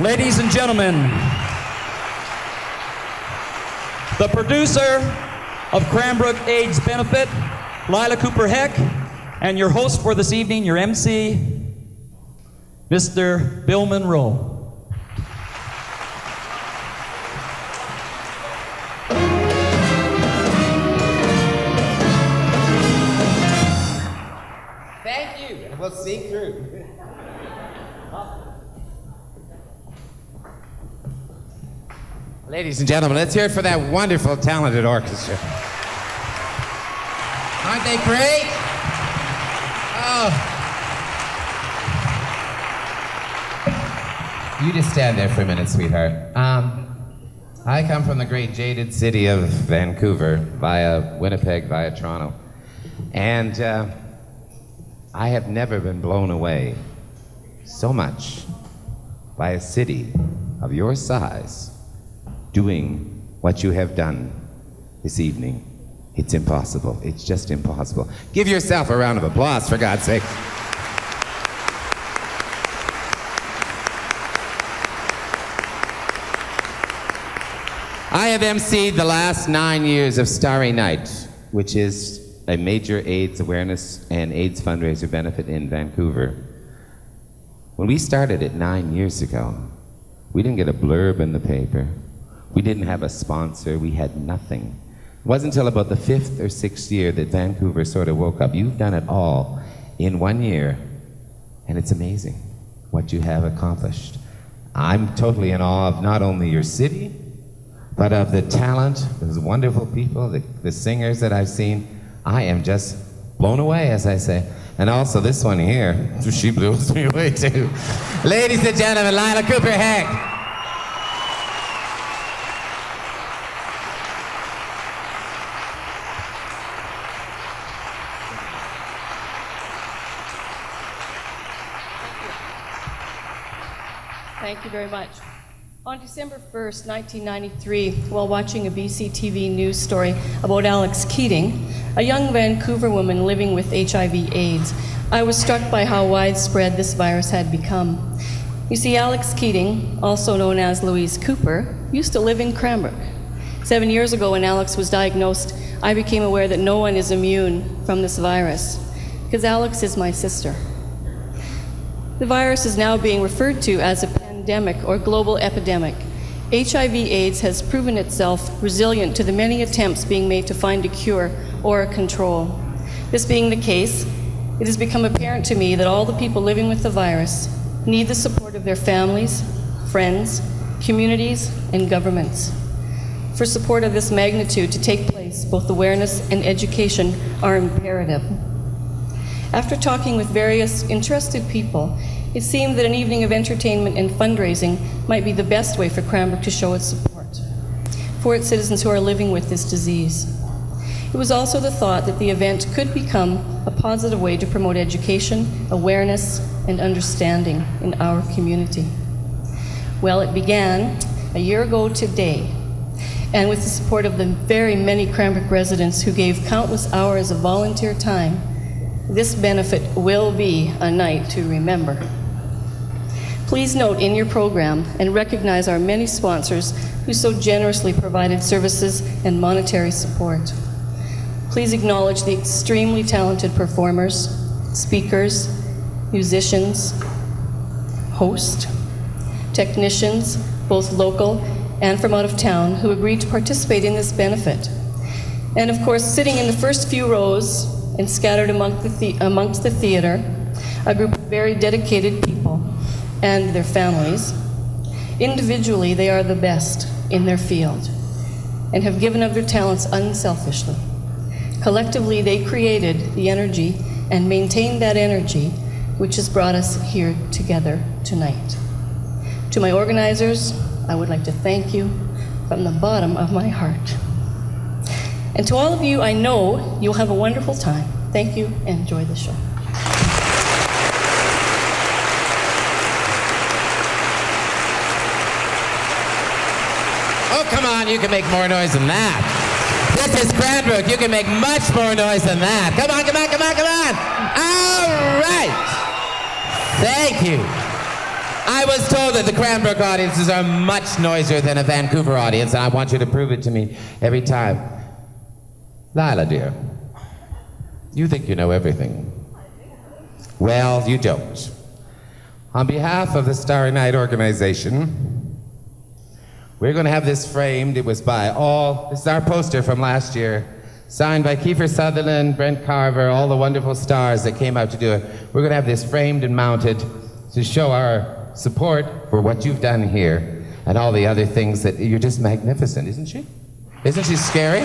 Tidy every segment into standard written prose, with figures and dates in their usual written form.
Ladies and gentlemen, the producer of Cranbrook AIDS Benefit, Leila Cooper-Heck, and your host for this evening, your MC, Mr. Bill Monroe. Thank you, and we'll see through. Ladies and gentlemen, let's hear it for that wonderful, talented orchestra. Aren't they great? Oh. You just stand there for a minute, sweetheart. I come from the great jaded city of Vancouver via Winnipeg, via Toronto. And I have never been blown away so much by a city of your size doing what you have done this evening. It's impossible. It's just impossible. Give yourself a round of applause, for God's sake. I have emceed the last 9 years of Starry Night, which is a major AIDS awareness and AIDS fundraiser benefit in Vancouver. When we started it 9 years ago, we didn't get a blurb in the paper. We didn't have a sponsor. We had nothing. It wasn't until about the 5th or 6th year that Vancouver sort of woke up. You've done it all in 1 year, and it's amazing what you have accomplished. I'm totally in awe of not only your city, but of the talent, those wonderful people, the singers that I've seen. I am just blown away, as I say. And also this one here, she blows me away too. Ladies and gentlemen, Leila Cooper-Heck. Thank you very much. On December 1st, 1993, while watching a BC TV news story about Alex Keating, a young Vancouver woman living with HIV/AIDS, I was struck by how widespread this virus had become. You see, Alex Keating, also known as Louise Cooper, used to live in Cranbrook. 7 years ago, when Alex was diagnosed, I became aware that no one is immune from this virus, because Alex is my sister. The virus is now being referred to as a pandemic or global epidemic. HIV/AIDS has proven itself resilient to the many attempts being made to find a cure or a control. This being the case, it has become apparent to me that all the people living with the virus need the support of their families, friends, communities, and governments. For support of this magnitude to take place, both awareness and education are imperative. After talking with various interested people, it seemed that an evening of entertainment and fundraising might be the best way for Cranbrook to show its support for its citizens who are living with this disease. It was also the thought that the event could become a positive way to promote education, awareness, and understanding in our community. Well, it began a year ago today, and with the support of the very many Cranbrook residents who gave countless hours of volunteer time, this benefit will be a night to remember. Please note in your program and recognize our many sponsors who so generously provided services and monetary support. Please acknowledge the extremely talented performers, speakers, musicians, hosts, technicians, both local and from out of town, who agreed to participate in this benefit. And of course, sitting in the first few rows and scattered amongst the theater, a group of very dedicated people and their families. Individually, they are the best in their field and have given of their talents unselfishly. Collectively, they created the energy and maintained that energy which has brought us here together tonight. To my organizers, I would like to thank you from the bottom of my heart. And to all of you, I know you'll have a wonderful time. Thank you, and enjoy the show. Oh, come on, you can make more noise than that. This is Cranbrook. You can make much more noise than that. Come on, come on, come on, come on. All right. Thank you. I was told that the Cranbrook audiences are much noisier than a Vancouver audience, and I want you to prove it to me every time. Leila, dear, you think you know everything. Well, you don't. On behalf of the Starry Night organization, we're going to have this framed. It was this is our poster from last year, signed by Kiefer Sutherland, Brent Carver, all the wonderful stars that came out to do it. We're going to have this framed and mounted to show our support for what you've done here and all the other things that you're just magnificent, isn't she? Isn't she scary?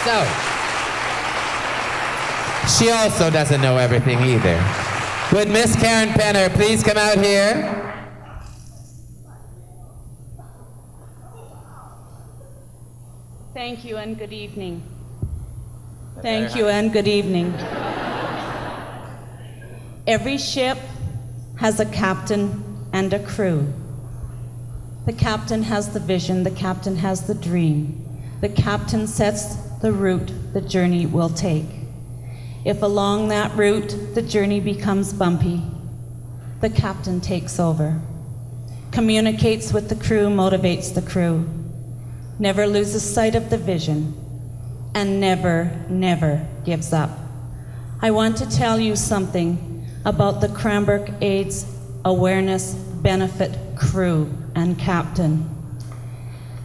So, she also doesn't know everything either. Would Miss Karin Penner please come out here? Thank you and good evening. Thank you and good evening. Every ship has a captain and a crew. The captain has the vision, the captain has the dream. The captain sets the route the journey will take. If along that route the journey becomes bumpy, the captain takes over, communicates with the crew, motivates the crew, never loses sight of the vision, and never, never gives up. I want to tell you something about the Cranbrook AIDS Awareness Benefit crew and captain.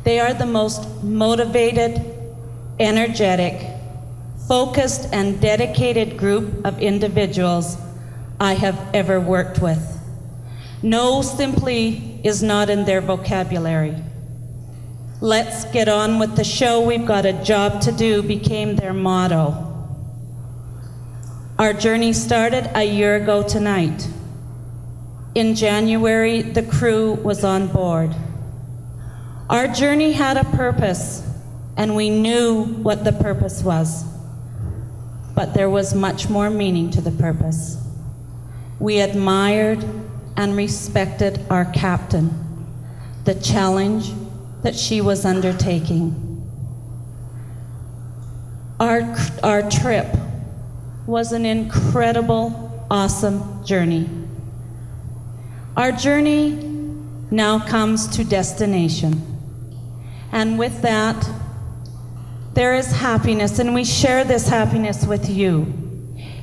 They are the most motivated, energetic, focused, and dedicated group of individuals I have ever worked with. No simply is not in their vocabulary. Let's get on with the show, we've got a job to do became their motto. Our journey started a year ago tonight. In January, the crew was on board. Our journey had a purpose, and we knew what the purpose was. But there was much more meaning to the purpose. We admired and respected our captain, the challenge that she was undertaking. Our trip was an incredible, awesome journey. Our journey now comes to destination. And with that, there is happiness, and we share this happiness with you.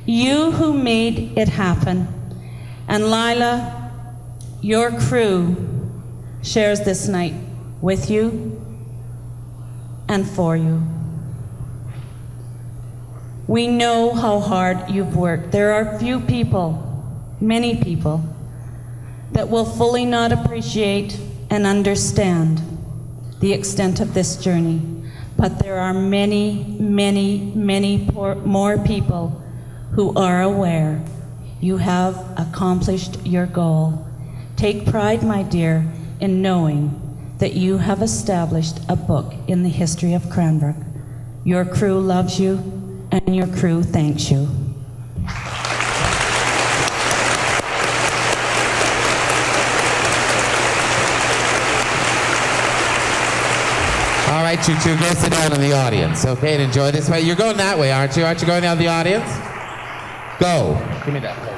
You who made it happen. And Leila, your crew shares this night with you and for you. We know how hard you've worked. There are few people, many people, that will fully not appreciate and understand the extent of this journey. But there are many, many, many more people who are aware you have accomplished your goal. Take pride, my dear, in knowing that you have established a book in the history of Cranbrook. Your crew loves you, and your crew thanks you. All right, you two, go sit down in the audience, okay, and enjoy this way. You're going that way, aren't you? Aren't you going down the audience? Go. Give me that.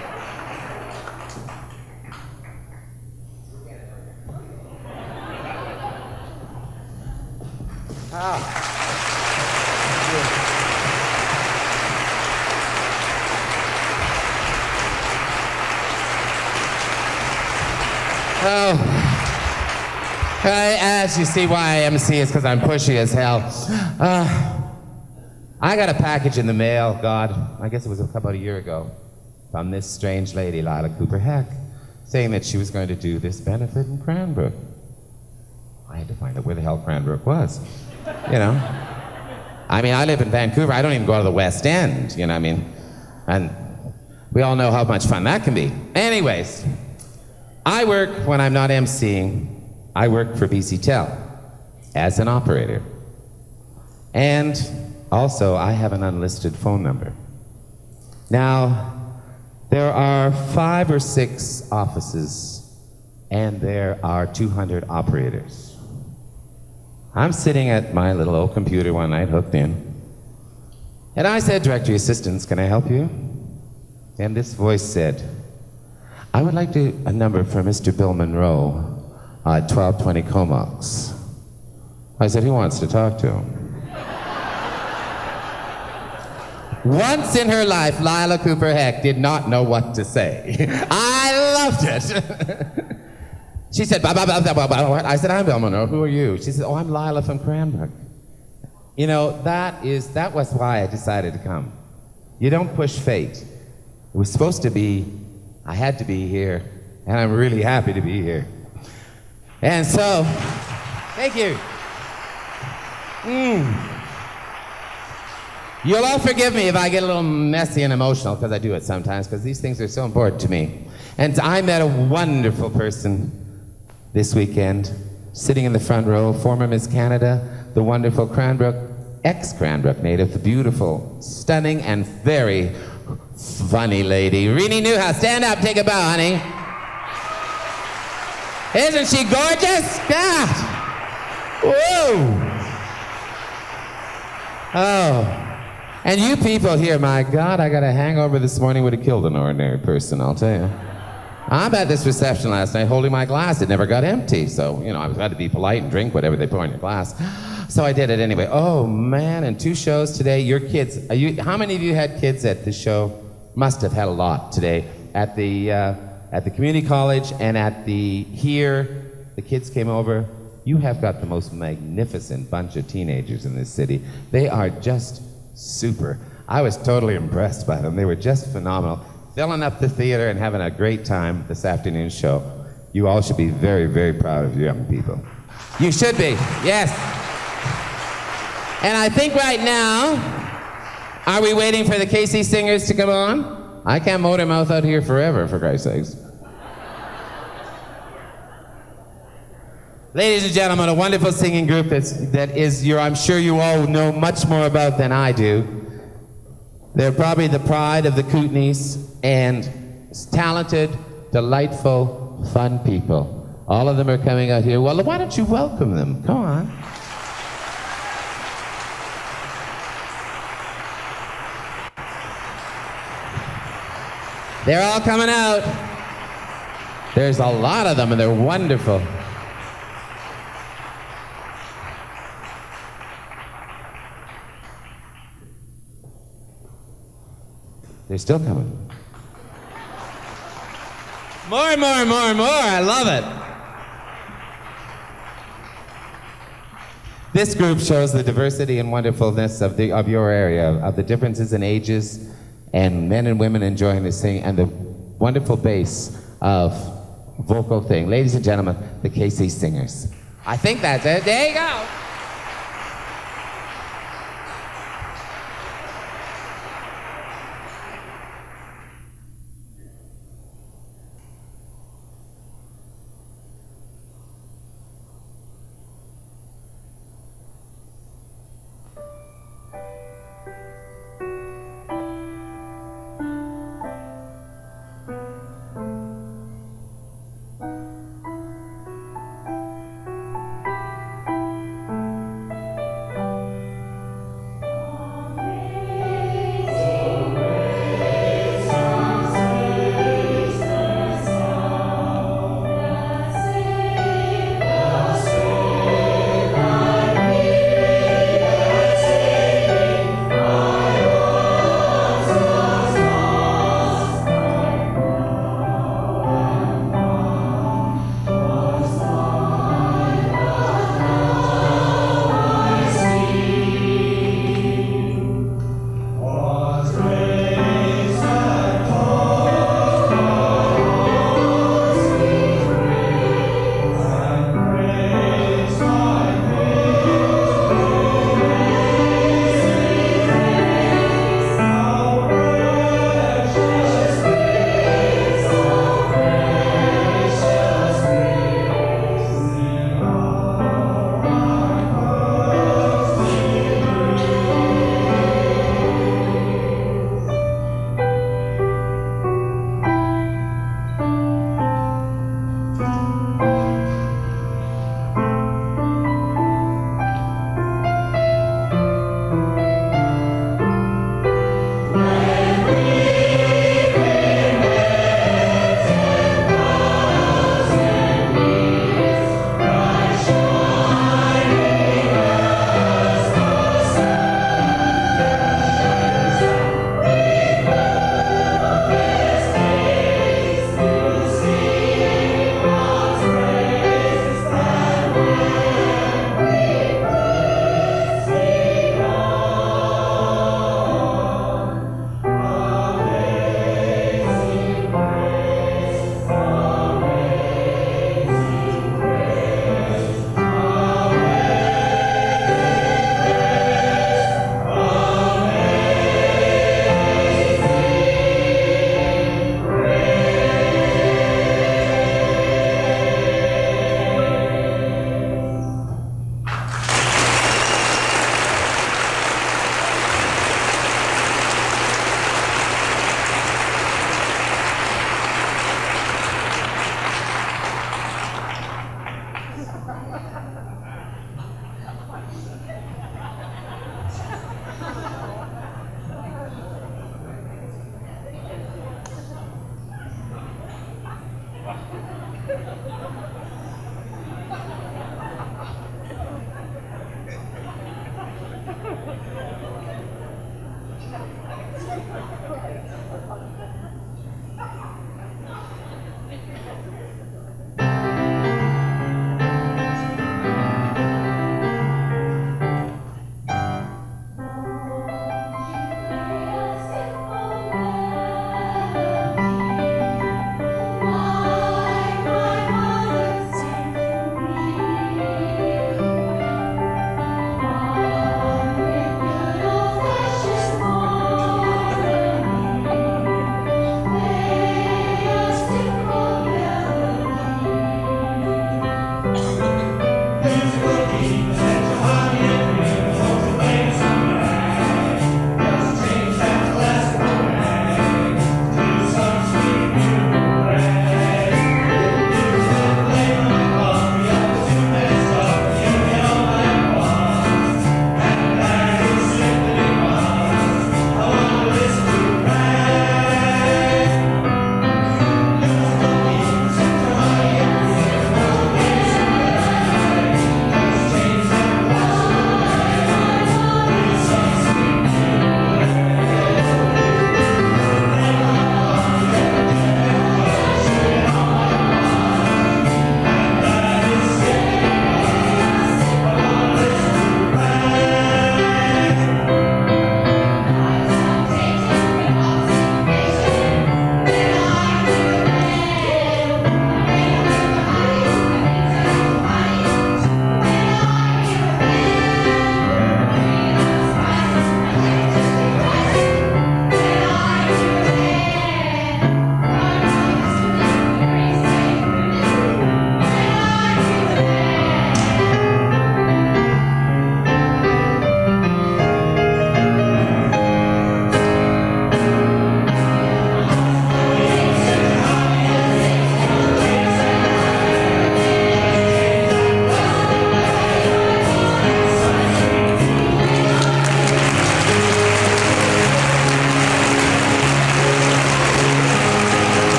As you see why I MC is because I'm pushy as hell. I got a package in the mail, God, I guess it was about a year ago, from this strange lady, Leila Cooper-Heck, saying that she was going to do this benefit in Cranbrook. I had to find out where the hell Cranbrook was, you know. I mean, I live in Vancouver. I don't even go to the West End, you know what I mean? And we all know how much fun that can be. Anyways, I work when I'm not MCing. I work for BC Tel as an operator. And also, I have an unlisted phone number. Now, there are 5 or 6 offices, and there are 200 operators. I'm sitting at my little old computer one night, hooked in, and I said, "Directory assistants, can I help you?" And this voice said, I would like a number for Mr. Bill Monroe at 1220 Comox. I said, who wants to talk to him? Once in her life, Leila Cooper-Heck did not know what to say. I loved it. She said, "Bah, bah, bah, bah, bah, bah." I said, I'm Bill Monroe. Who are you? She said, oh, I'm Leila from Cranbrook. You know, that was why I decided to come. You don't push fate. It was supposed to be, I had to be here, and I'm really happy to be here. And so, thank you. You'll all forgive me if I get a little messy and emotional, because I do it sometimes, because these things are so important to me. And I met a wonderful person this weekend, sitting in the front row, former Miss Canada, the wonderful Cranbrook, ex-Cranbrook native, the beautiful, stunning, and very funny lady, Rene Newhouse. Stand up, take a bow, honey. Isn't she gorgeous? God! Whoa! Oh. And you people here, my God, I got a hangover this morning, would have killed an ordinary person, I'll tell you. I'm at this reception last night holding my glass. It never got empty, so, you know, I had to be polite and drink whatever they pour in your glass. So I did it anyway. Oh, man, and 2 shows today. Your kids, how many of you had kids at the show? Must have had a lot today. At the community college and at the kids came over. You have got the most magnificent bunch of teenagers in this city. They are just super. I was totally impressed by them. They were just phenomenal. Filling up the theater and having a great time this afternoon's show. You all should be very, very proud of you young people. You should be, yes. And I think right now, are we waiting for the KC Singers to come on? I can't motor mouth out here forever, for Christ's sakes. Ladies and gentlemen, a wonderful singing group I'm sure you all know much more about than I do. They're probably the pride of the Kootenays, and talented, delightful, fun people. All of them are coming out here. Well, why don't you welcome them? Come on. They're all coming out. There's a lot of them, and they're wonderful. They're still coming. More. I love it. This group shows the diversity and wonderfulness of your area, of the differences in ages, and men and women enjoying the singing, and the wonderful bass of vocal thing. Ladies and gentlemen, the KC Singers. I think that's it. There you go.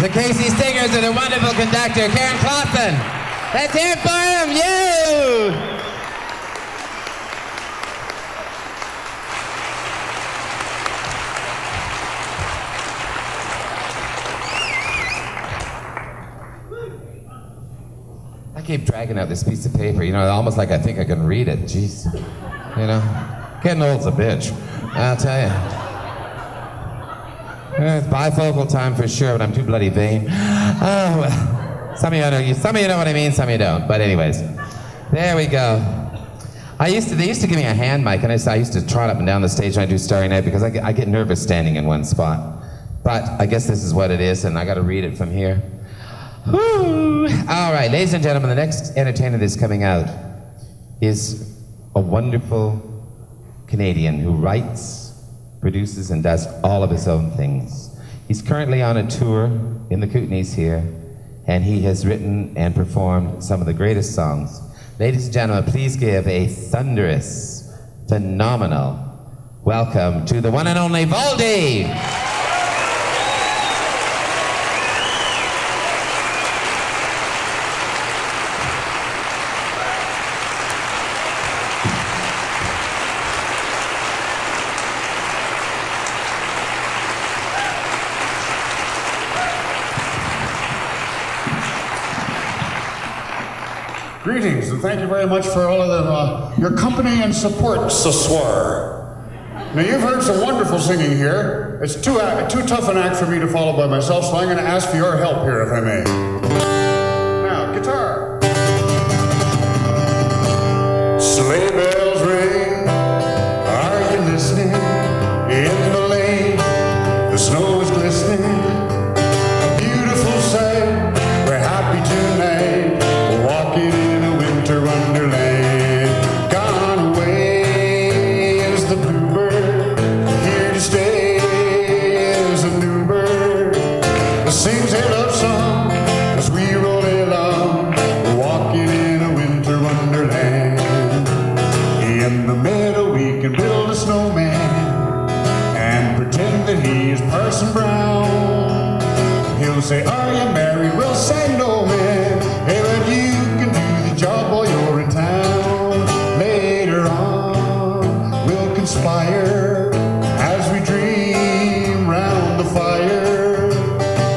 The Casey Singers and a wonderful conductor, Karin Penner. Let's hear it for him, you! I keep dragging out this piece of paper, you know, almost like I think I can read it. Jeez. You know, getting old's a bitch, I'll tell you. It's bifocal time for sure, but I'm too bloody vain. Oh, well. Some of you know what I mean, some of you don't. But anyways, there we go. They used to give me a hand mic, and I used to trot up and down the stage when I do Starry Night because I get nervous standing in one spot. But I guess this is what it is, and I got to read it from here. Woo. All right, ladies and gentlemen, the next entertainer that's coming out is a wonderful Canadian who writes, produces, and does all of his own things. He's currently on a tour in the Kootenays here, and he has written and performed some of the greatest songs. Ladies and gentlemen, please give a thunderous, phenomenal welcome to the one and only Valdy! Greetings, and thank you very much for all of your company and support ce soir. Now, you've heard some wonderful singing here. It's too tough an act for me to follow by myself, so I'm going to ask for your help here, if I may. Now, guitar. Sleigh bells ring, are you listening? In the lane, the snow is glistening. A beautiful sight, we're happy tonight. We're walking in winter wonderland. Gone away is the bluebird. say, are you married? We'll say no, man. Hey, but you can do the job while you're in town. Later on, we'll conspire as we dream round the fire.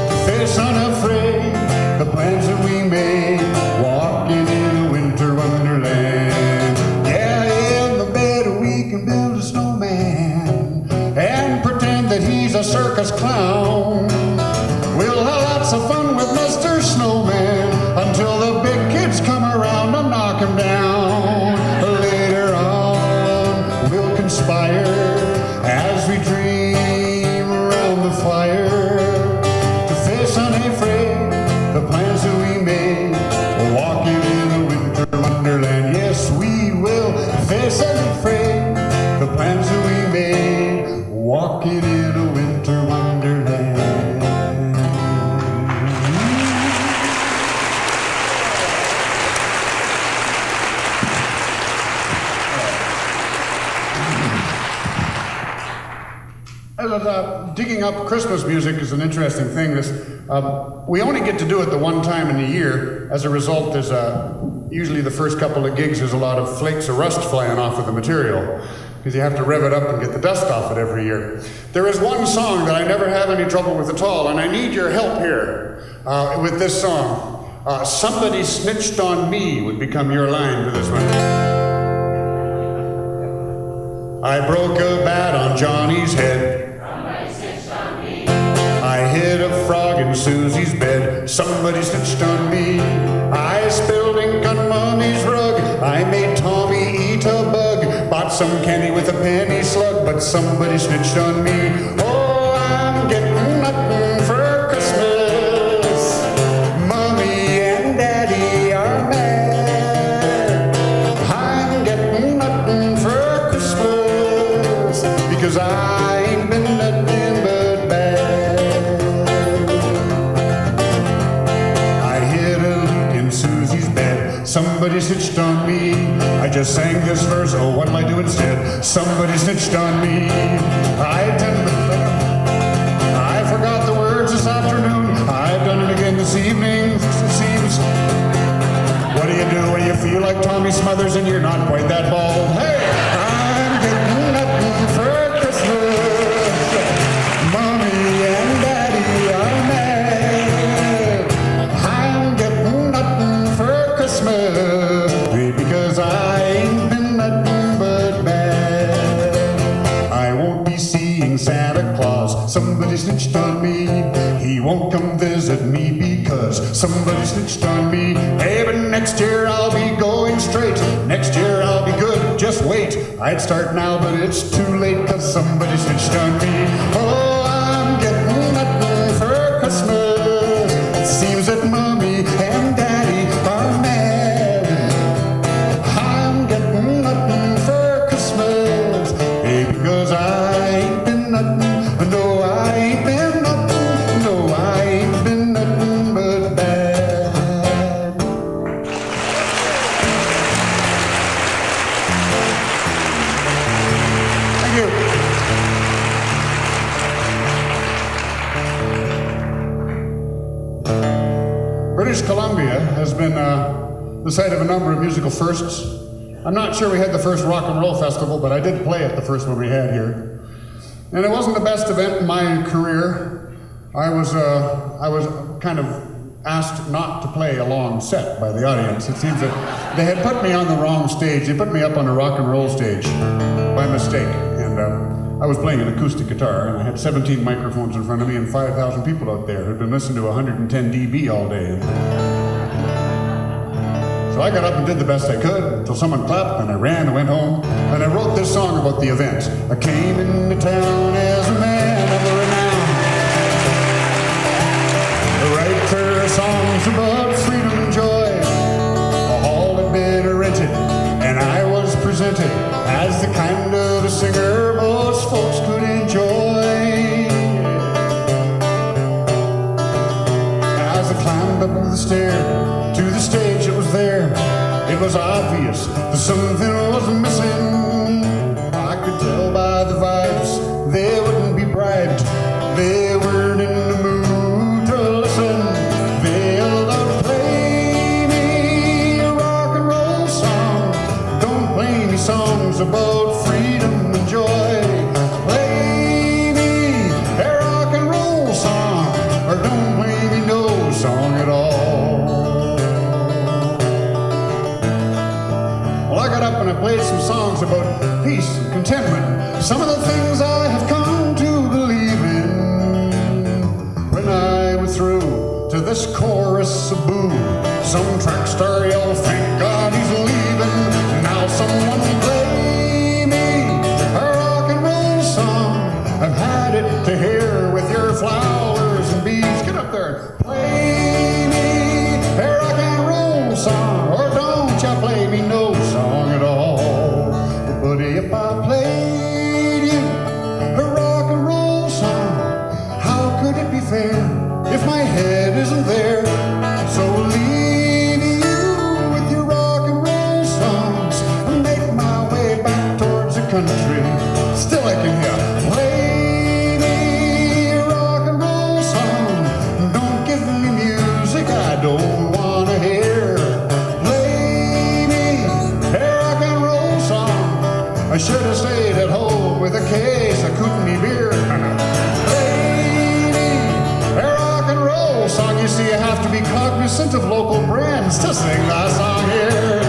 To face unafraid the plans that we made, walking in a winter wonderland. Yeah, in the bed we can build a snowman and pretend that he's a circus clown. We'll have lots of fun with Mr. Snowman until the big kids come around and knock him down. Later on, we'll conspire as we dream around the fire. To face unafraid the plans that we made, walking in a winter wonderland. Yes, we will face unafraid the plans that we made, walking in a winter wonderland. Digging up Christmas music is an interesting thing. We only get to do it the one time in the year. As a result, there's usually the first couple of gigs, there's a lot of flakes of rust flying off of the material, because you have to rev it up and get the dust off it every year. There is one song that I never have any trouble with at all, and I need your help here with this song. Somebody Snitched on Me would become your line for this one. I broke a bat on Johnny's head. I hit a frog in Susie's bed. Somebody snitched on me. I spilled ink on Mommy's rug. I made Tommy eat a bug. Bought some candy with a penny slug, but somebody snitched on me. Oh, I'm getting nothing for Christmas. Mommy and Daddy are mad. I'm getting nothing for Christmas because I ain't been nothing but bad. Somebody snitched on me. I just sang this verse, oh, what'll I do instead? Somebody snitched on me. I forgot the words this afternoon. I've done it again this evening, it seems. What do you do when you feel like Tommy Smothers and you're not quite that bald? Hey, I'm getting nothing for Christmas. Mommy and Daddy are mad. I'm getting nothing for Christmas because I ain't been nothing but bad. I won't be seeing Santa Claus. Somebody snitched on me. He won't come visit me because somebody snitched on me. Hey, but next year I'll be going straight. Next year I'll be good, just wait. I'd start now, but it's too late because somebody snitched on me. Oh, I'm getting nothing for Christmas. It seems that Mommy and Daddy are mad. I'm getting nothing for Christmas. Hey, because I ain't been nothing. No, I ain't been nothing. No, I ain't been nothing but bad. Thank you. British Columbia has been the site of a number of musical firsts. I'm not sure we had the first rock and roll festival, but I did play at the first one we had here. And it wasn't the best event in my career. I was kind of asked not to play a long set by the audience. It seems that they had put me on the wrong stage. They put me up on a rock and roll stage by mistake. And I was playing an acoustic guitar, and I had 17 microphones in front of me and 5,000 people out there who'd been listening to 110 dB all day. So I got up and did the best I could until someone clapped, and I ran and went home, and I wrote this song about the event. I came into town as a man of renown. I write prayer songs about freedom and joy. A hall had been rented, and I was presented as the kind of a singer most folks could enjoy. As I climbed up the stair to the stage, it was there. It was obvious that something was missing. I could tell by the vibes they wouldn't be bribed. They weren't in the mood to listen. about freedom and joy. Play me a rock and roll song, or don't play me no song at all. Well, I got up and I played some songs about peace and contentment, some of the things I have come to believe in. When I was through to this chorus of boo, some track star yelled, thank God he's leaving. Now someone play me a rock and roll song. I've had it to hear with your flowers and bees. Get up there. Play me a rock and roll song, or don't you play me no song at all. But if I played you a rock and roll song, how could it be fair if my head isn't there? So leave you with your rock and roll songs and make my way back towards the country. Still I can hear, play me a rock and roll song. Don't give me music I don't want to hear. Play me a rock and roll song. I should have stayed at home with a case of Kootenai beer. Song, you see, you have to be cognizant of local brands to sing that song here.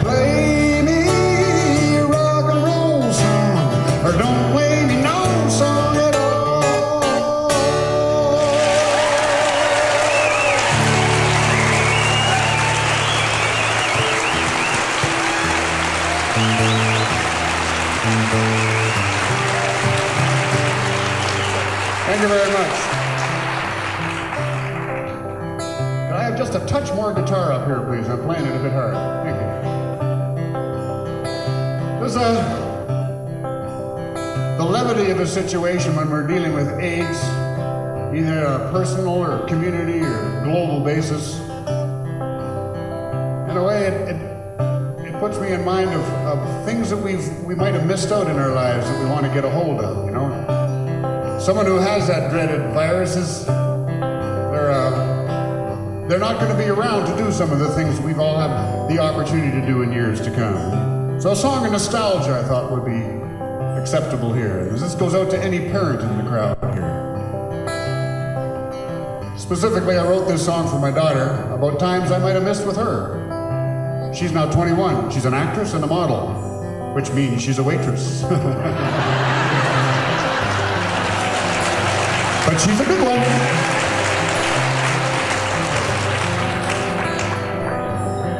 Play me a rock and roll song, or don't play me no song at all. Thank you very much. Just a touch more guitar up here, please. I'm playing it a bit hard. Thank you. There's the levity of a situation when we're dealing with AIDS, either on a personal or community or global basis. In a way, it puts me in mind of things that we might have missed out in our lives that we want to get a hold of, you know? Someone who has that dreaded virus is, they're not going to be around to do some of the things we've all had the opportunity to do in years to come. So a song of nostalgia I thought would be acceptable here. This goes out to any parent in the crowd here. Specifically, I wrote this song for my daughter about times I might have missed with her. She's now 21. She's an actress and a model, which means she's a waitress. But she's a good one.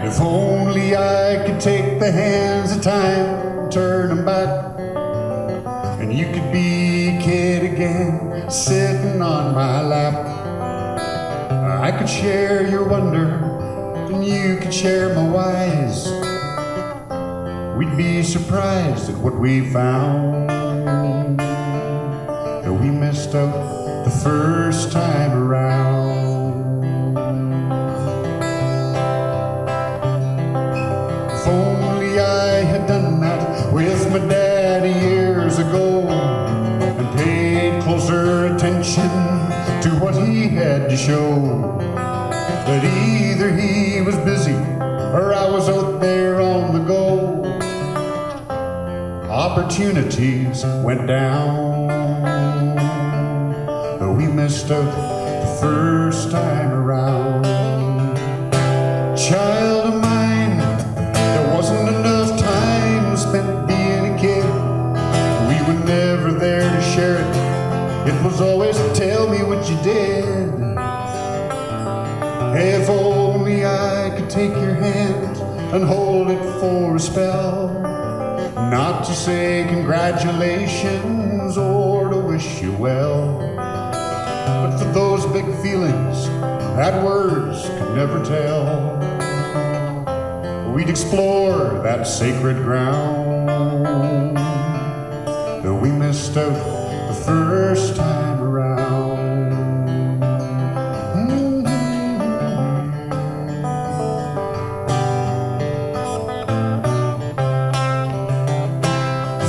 If only I could take the hands of time, turn them back, and you could be a kid again, sitting on my lap. I could share your wonder, and you could share my whys. We'd be surprised at what we found, that we missed out the first time around. If only I had done that with my daddy years ago, and paid closer attention to what he had to show, that either he was busy or I was out there on the go. Opportunities went down, but we missed out the first time around. Child of mine, there wasn't enough time spent being a kid. We were never there to share it. It was always tell me what you did. If only I could take your hand and hold it for a spell, not to say congratulations or to wish you well, but for those big feelings that words could never tell. We'd explore that sacred ground that we missed out the first time around.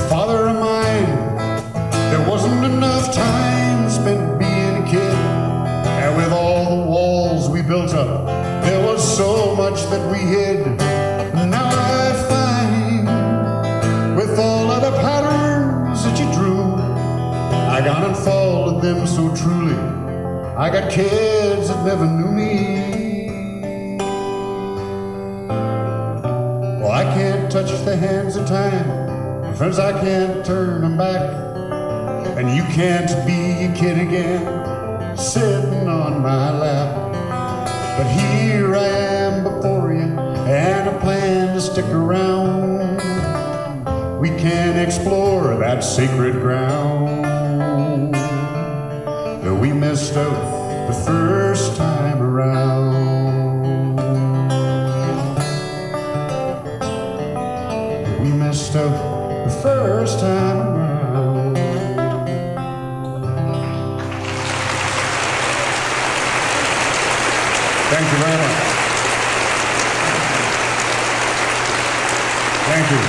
Father of mine, there wasn't enough time spent being a kid, and with all the walls we built up, there was so much that we hid. Now I find with all downfall of them so truly. I got kids that never knew me. Well, I can't touch the hands of time. Friends, I can't turn them back. And you can't be a kid again, sitting on my lap. But here I am before you, and I plan to stick around. We can explore that sacred ground that we missed out the first time around. We missed out the first time around. Thank you very much. Thank you.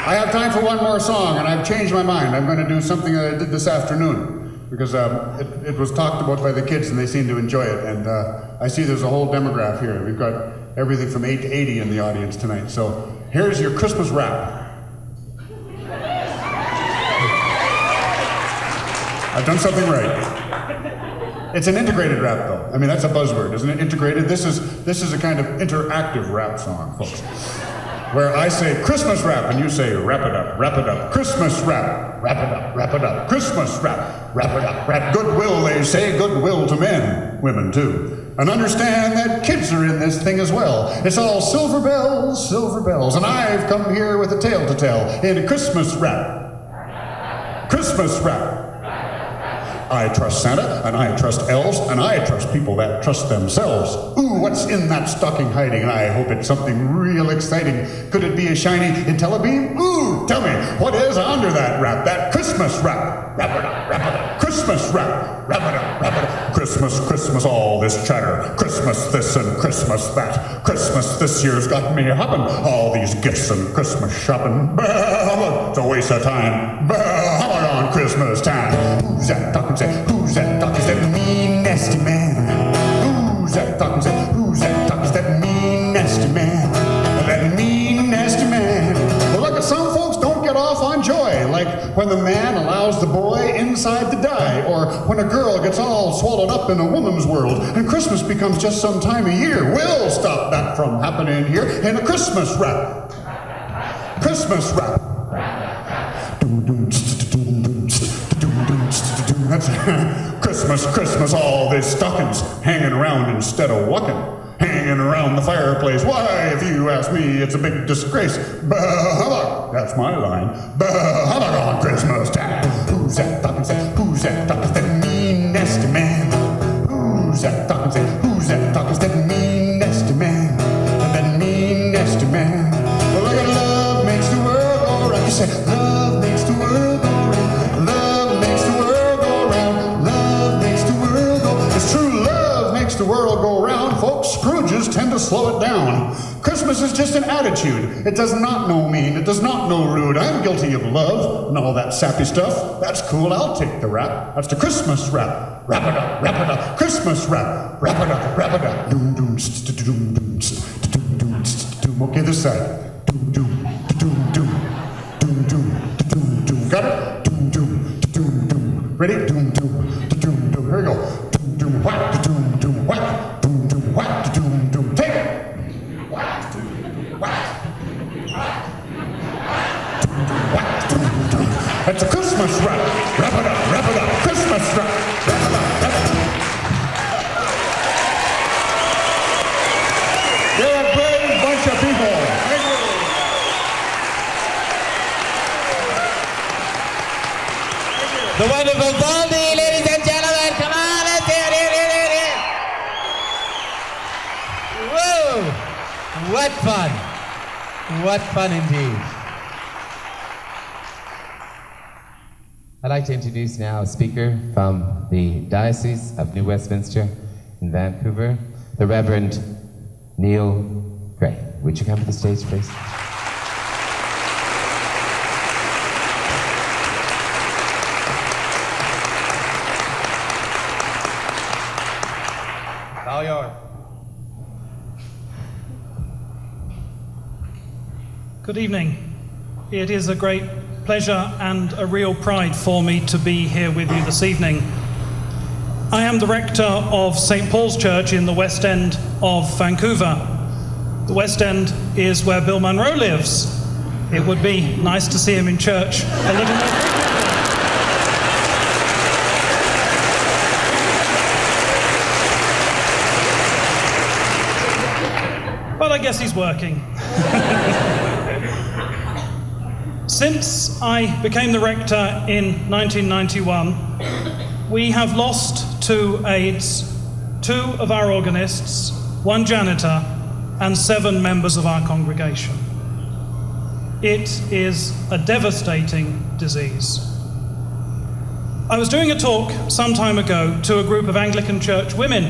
I have time for one more song, and I've changed my mind. I'm going to do something that I did this afternoon, because it was talked about by the kids, and they seem to enjoy it. And I see there's a whole demographic here. We've got everything from 8 to 80 in the audience tonight. So here's your Christmas rap. I've done something right. It's an integrated rap, though. I mean, that's a buzzword, isn't it? Integrated. This is a kind of interactive rap song, folks, where I say Christmas rap and you say wrap it up, Christmas rap, wrap it up, Christmas rap, wrap it up, rap. Goodwill, they say, goodwill to men, women too. And understand that kids are in this thing as well. It's all silver bells, and I've come here with a tale to tell in a Christmas rap. Christmas rap. I trust Santa, and I trust elves, and I trust people that trust themselves. Ooh, what's in that stocking hiding? And I hope it's something real exciting. Could it be a shiny IntelliBeam? Ooh, tell me, what is under that wrap? That Christmas wrap. Wrap it up, Christmas wrap. Wrap it up. Christmas, all this chatter. Christmas this and Christmas that. Christmas this year's got me hopping. All these gifts and Christmas shopping. It's a waste of time. How about on Christmas time? Who's that talking? Who's that talking? Is that mean, nasty man? Who's that talking? Who's that talking? Is that mean, nasty man? That mean, nasty man. Well, look, at some folks don't get off on joy, like when the man allows the boy inside to die, or when a girl gets all swallowed up in a woman's world, and Christmas becomes just some time of year. We'll stop that from happening here in a Christmas rap. Christmas rap. That's Christmas, all these stockings hanging around instead of walking, hanging around the fireplace. Why, if you ask me, it's a big disgrace. Bah-humbug, that's my line. Bah-humbug on Christmas time. Who's that talking? Who's that talking? That mean, nasty man. Who's that talking? Who's that talking? That mean, nasty man. That mean, nasty man. Well, look at love makes the world go round. You say love makes the world go round. Love makes the world go round. Love makes the world go. It's true, love makes the world go round, folks. Scrooges tend to slow it down. Christmas is just an attitude. It does not know mean. It does not know rude. I'm guilty of love and all that sappy stuff. That's cool. I'll take the rap. That's the Christmas rap. Wrap it up. Christmas rap. Wrap it up. Doom doom doom doom doom doom. Okay, this side. Doom doom doom doom doom doom doom. Got it? Doom doom doom doom. Ready? Doom doom doom doom. Here we go. Doom doom whack. Doom doom whack. Doom doom whack. Doom doom. Take it. Whack. Whack. Whack. Doom doom. That's a Christmas rap. Wrap it up. Christmas rap. Wrap it up. You're a brave bunch of people. Thank you. The wonderful Valdy, ladies and gentlemen, come on, let's hear it. Whoa! What fun! What fun indeed. I'd like to introduce now a speaker from the Diocese of New Westminster in Vancouver, the Reverend Neil Gray. Would you come to the stage, please? All yours. Good evening. It is a great pleasure and a real pride for me to be here with you this evening. I am the rector of St. Paul's Church in the West End of Vancouver. The West End is where Bill Monroe lives. It would be nice to see him in church a little more frequently. But I guess he's working. Since I became the rector in 1991, we have lost 2 aides, 2 of our organists, 1 janitor, and 7 members of our congregation. It is a devastating disease. I was doing a talk some time ago to a group of Anglican church women,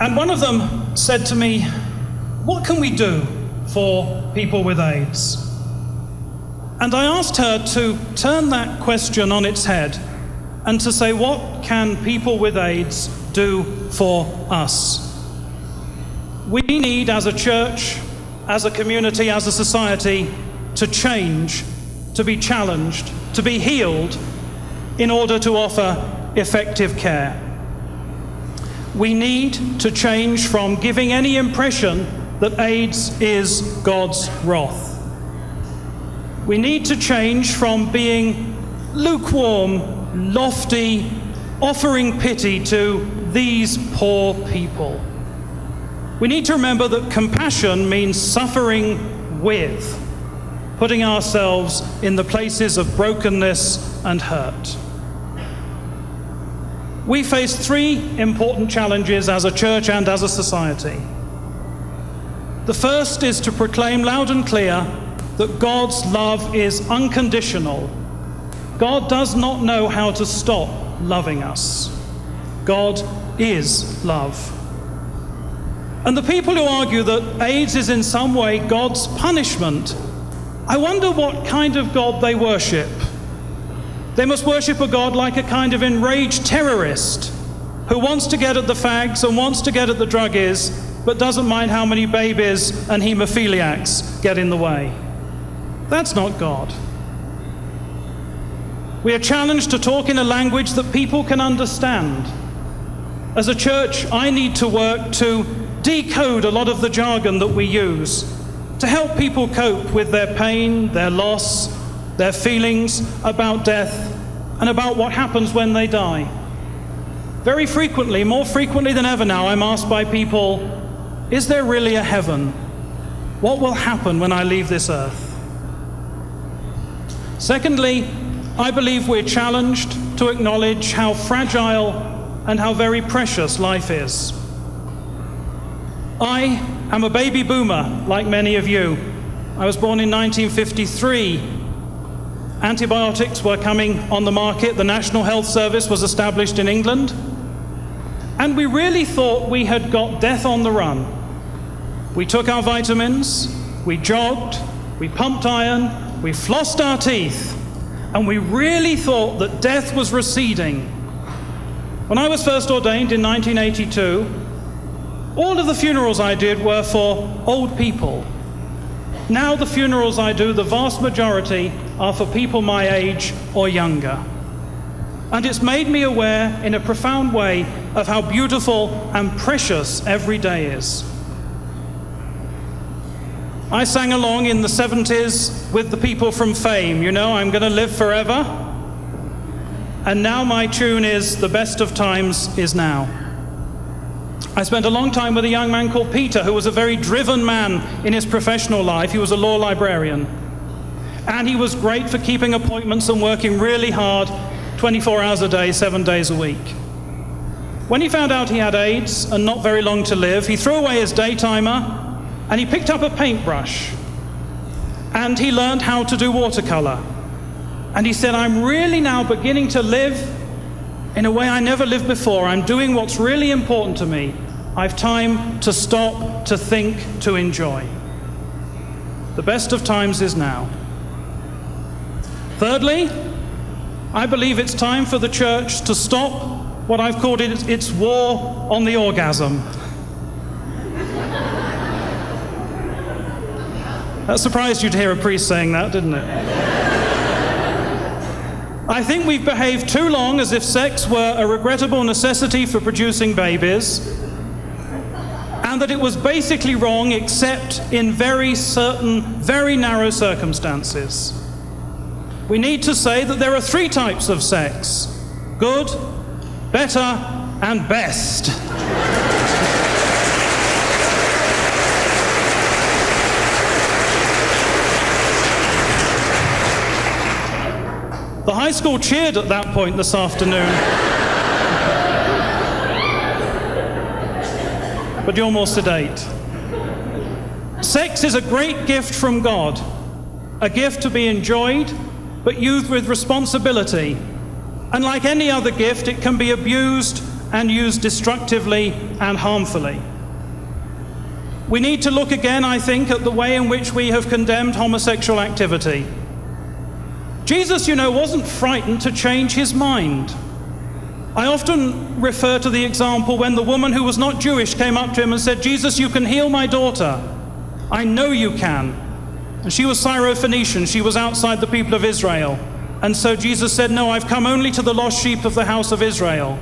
and one of them said to me, "What can we do for people with AIDS?" And I asked her to turn that question on its head and to say, what can people with AIDS do for us? We need, as a church, as a community, as a society, to change, to be challenged, to be healed in order to offer effective care. We need to change from giving any impression that AIDS is God's wrath. We need to change from being lukewarm, lofty, offering pity to these poor people. We need to remember that compassion means suffering with, putting ourselves in the places of brokenness and hurt. We face 3 important challenges as a church and as a society. The first is to proclaim loud and clear that God's love is unconditional. God does not know how to stop loving us. God is love. And the people who argue that AIDS is in some way God's punishment, I wonder what kind of God they worship. They must worship a God like a kind of enraged terrorist who wants to get at the fags and wants to get at the druggies, but doesn't mind how many babies and hemophiliacs get in the way. That's not God. We are challenged to talk in a language that people can understand. As a church, I need to work to decode a lot of the jargon that we use to help people cope with their pain, their loss, their feelings about death, and about what happens when they die. Very frequently, more frequently than ever now, I'm asked by people, is there really a heaven? What will happen when I leave this earth? Secondly, I believe we're challenged to acknowledge how fragile and how very precious life is. I am a baby boomer, like many of you. I was born in 1953. Antibiotics were coming on the market. The National Health Service was established in England. And we really thought we had got death on the run. We took our vitamins, we jogged, we pumped iron, we flossed our teeth, and we really thought that death was receding. When I was first ordained in 1982, all of the funerals I did were for old people. Now the funerals I do, the vast majority, are for people my age or younger. And it's made me aware in a profound way of how beautiful and precious every day is. I sang along in the 70s with the people from Fame, you know, I'm gonna live forever. And now my tune is, the best of times is now. I spent a long time with a young man called Peter, who was a very driven man in his professional life. He was a law librarian. And he was great for keeping appointments and working really hard, 24 hours a day, 7 days a week. When he found out he had AIDS and not very long to live, he threw away his daytimer and he picked up a paintbrush and he learned how to do watercolor. And he said, I'm really now beginning to live in a way I never lived before. I'm doing what's really important to me. I've time to stop, to think, to enjoy. The best of times is now. Thirdly, I believe it's time for the church to stop what I've called its war on the orgasm. That surprised you to hear a priest saying that, didn't it? I think we've behaved too long as if sex were a regrettable necessity for producing babies, and that it was basically wrong except in very certain, very narrow circumstances. We need to say that there are 3 types of sex: good, better, and best. The high school cheered at that point this afternoon. But you're more sedate. Sex is a great gift from God, a gift to be enjoyed, but used with responsibility. And like any other gift, it can be abused and used destructively and harmfully. We need to look again, I think, at the way in which we have condemned homosexual activity. Jesus, wasn't frightened to change his mind. I often refer to the example when the woman who was not Jewish came up to him and said, "Jesus, you can heal my daughter. I know you can." And she was Syro-Phoenician. She was outside the people of Israel. And so Jesus said, "No, I've come only to the lost sheep of the house of Israel."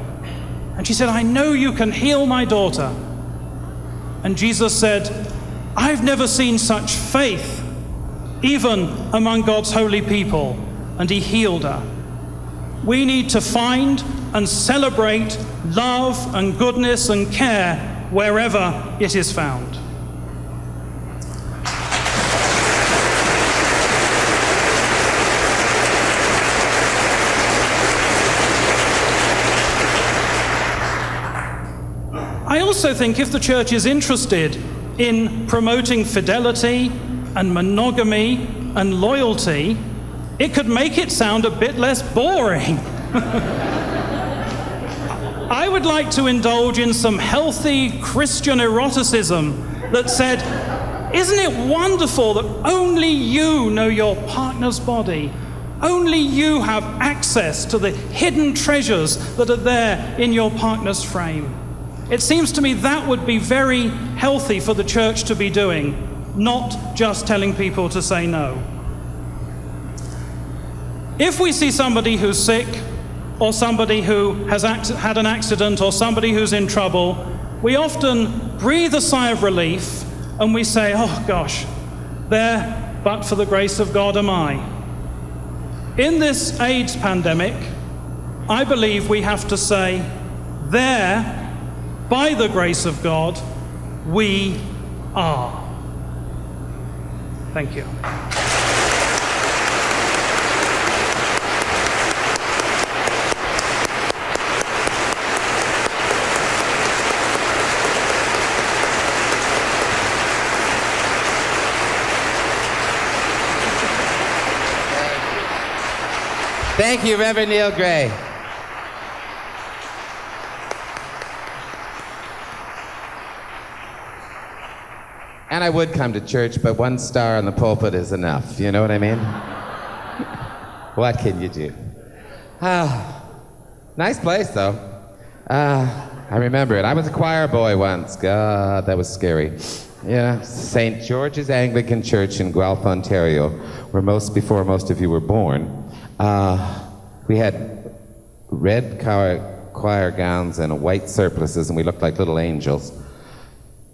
And she said, "I know you can heal my daughter." And Jesus said, "I've never seen such faith, even among God's holy people." And he healed her. We need to find and celebrate love and goodness and care wherever it is found. I also think if the church is interested in promoting fidelity and monogamy and loyalty, it could make it sound a bit less boring. I would like to indulge in some healthy Christian eroticism that said, "Isn't it wonderful that only you know your partner's body? Only you have access to the hidden treasures that are there in your partner's frame." It seems to me that would be very healthy for the church to be doing, not just telling people to say no. If we see somebody who's sick, or somebody who has had an accident, or somebody who's in trouble, we often breathe a sigh of relief and we say, "Oh gosh, there, but for the grace of God am I." In this AIDS pandemic, I believe we have to say, "There, by the grace of God, we are." Thank you. Thank you, Reverend Neil Gray. And I would come to church, but 1 star on the pulpit is enough. You know what I mean? What can you do? Nice place, though. I remember it. I was a choir boy once. God, that was scary. Yeah, St. George's Anglican Church in Guelph, Ontario, where before most of you were born. We had red choir gowns and white surplices, and we looked like little angels.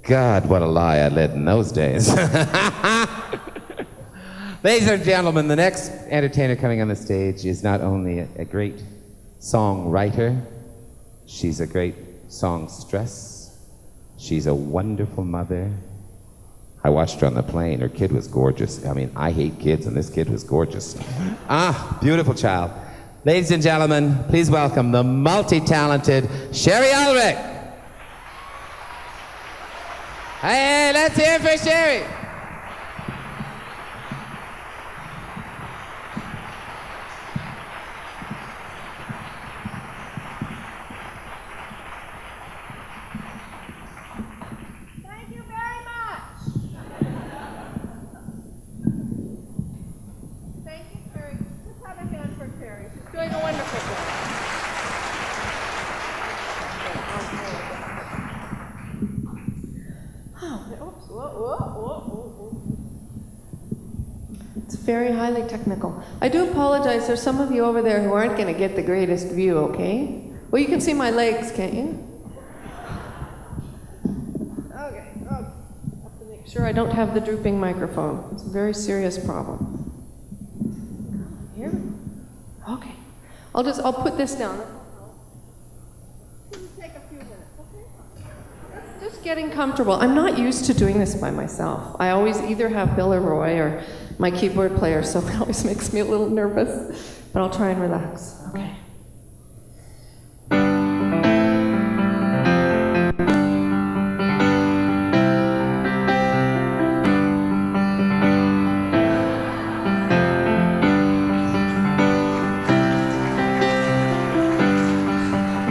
God, what a lie I led in those days. Ladies and gentlemen, the next entertainer coming on the stage is not only a great songwriter, she's a great songstress, she's a wonderful mother. I watched her on the plane. Her kid was gorgeous. I mean, I hate kids, and this kid was gorgeous. Beautiful child. Ladies and gentlemen, please welcome the multi-talented Shari Ulrich. Hey, let's hear it for Shari. Thank you very much. Thank you, Terry. Let's have a hand for Terry. She's doing a wonderful job. It's very highly technical. I do apologize. There's some of you over there who aren't going to get the greatest view, okay? Well, you can see my legs, can't you? Okay. I have to make sure I don't have the drooping microphone. It's a very serious problem. Here? Okay. I'll put this down. It'll take a few minutes, okay? Just getting comfortable. I'm not used to doing this by myself. I always either have Bill or Roy or my keyboard player, so it always makes me a little nervous, but I'll try and relax. Okay.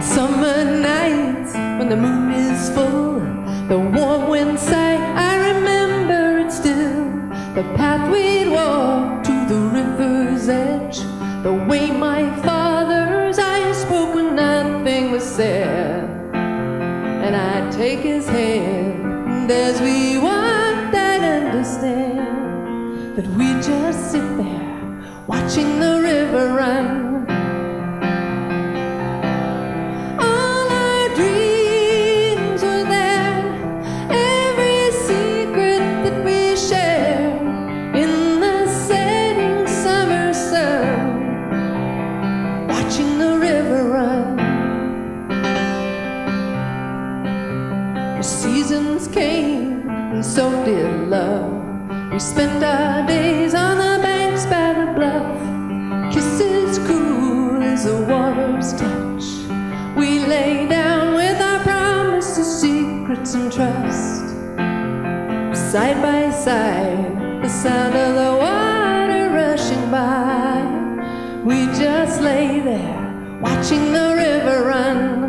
Summer nights when the moon is full, the warm wind sigh, I remember it still. The path we'd walk to the river's edge, the way my father's eyes spoke when nothing was said. And I'd take his hand, and as we walked I'd understand that we'd just sit there watching the river run. So did love. We spent our days on the banks by the bluff, kisses cool as the water's touch. We lay down with our promises, secrets and trust. Side by side, the sound of the water rushing by. We just lay there, watching the river run.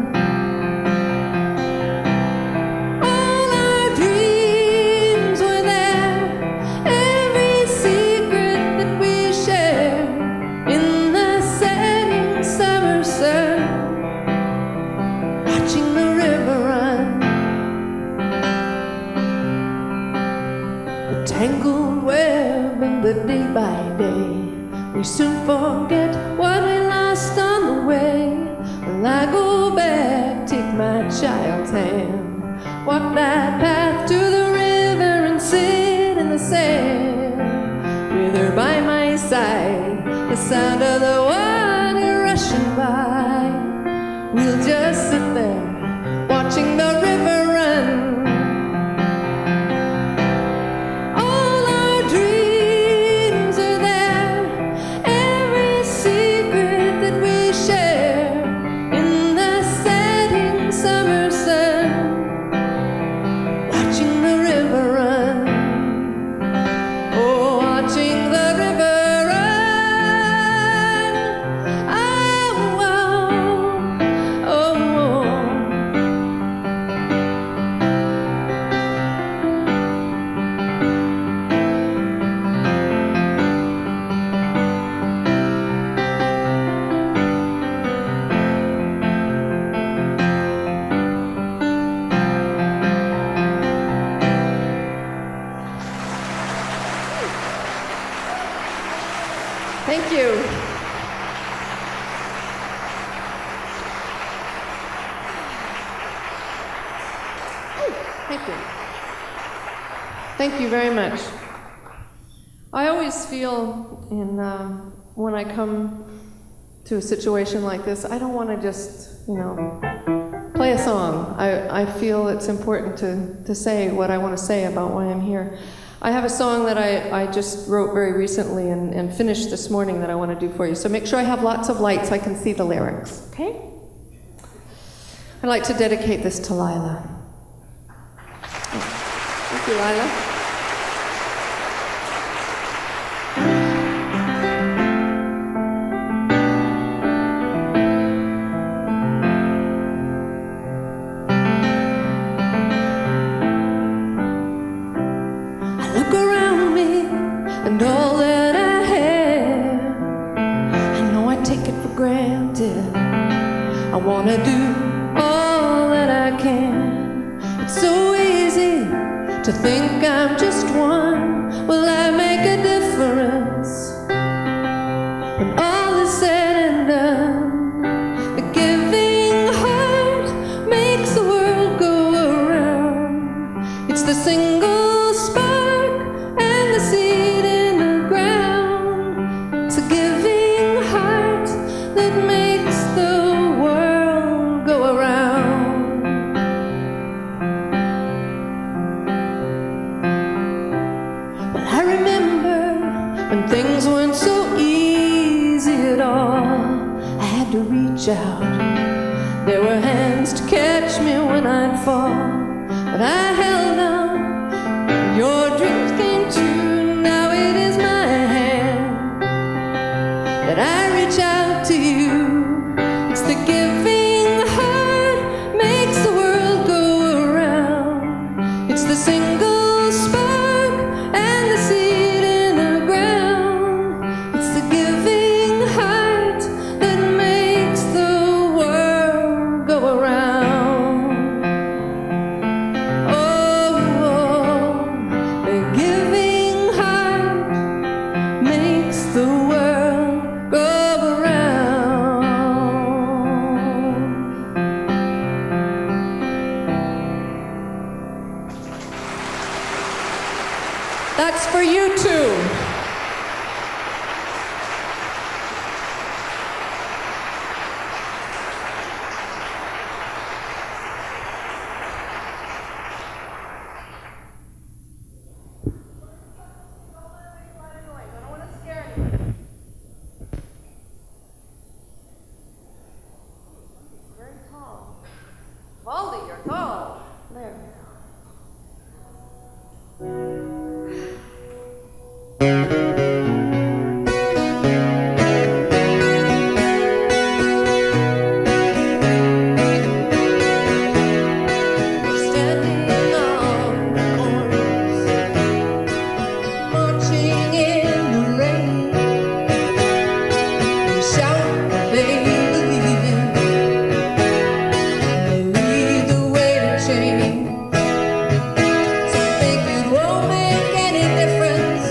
Day by day, we soon forget what we lost on the way. When I go back, take my child's hand, walk that path to the river and sit in the sand, with her by my side, the sound of the water rushing by. We'll just sit there, watching the river run. Thank you. Thank you. Thank you very much. I always feel when I come to a situation like this, I don't want to just, play a song. I feel it's important to say what I want to say about why I'm here. I have a song that I just wrote very recently and finished this morning that I want to do for you. So make sure I have lots of light so I can see the lyrics, okay? I'd like to dedicate this to Leila. Thank you, Leila. to think I'm just one. Will I make a difference when all is said and done? The giving heart makes the world go around. It's the single spark and the seed in the ground. It's a giving heart that makes the world go around. But I remember when things weren't so easy at all. I had to reach out. There were hands to catch me when I'd fall, but I held on. Your dreams came true. Now it is my hand that I reach out to you. It's the giving heart makes the world go around. It's the single spark and the seed in the ground. It's the giving heart that makes the world go around. Oh, the giving heart makes the world go around. That's for you too. Very tall. Valdy, you're tall. There. Standing on the corners, marching in the rain. They shout what they believe in. They lead the way to change. Some think it won't make any difference.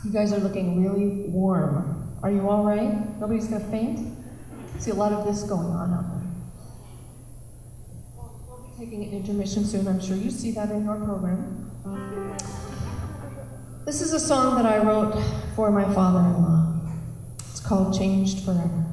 You guys are looking really warm. Are you all right? Nobody's gonna faint? See a lot of this going on out there. We'll be taking an intermission soon. I'm sure you see that in your program. This is a song that I wrote for my father-in-law. It's called Changed Forever.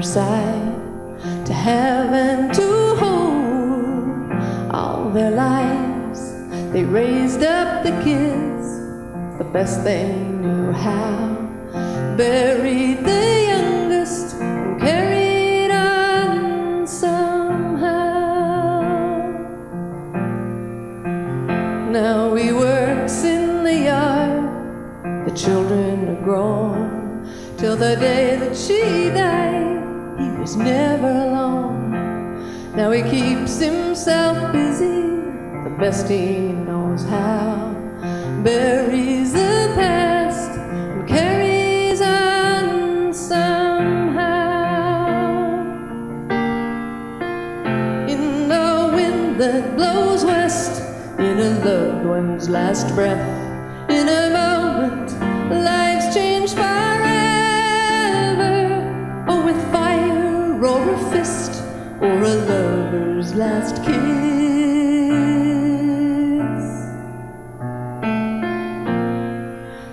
Side to have and to hold all their lives. They raised up the kids the best they knew how, buried the youngest and carried on somehow. Now he works in the yard, the children are grown, till the day that she died. He was never alone. Now he keeps himself busy the best he knows how, buries the past and carries on somehow. In the wind that blows west, in a loved one's last breath, in a moment life's changed forever. Oh, with fire or a fist, or a lover's last kiss.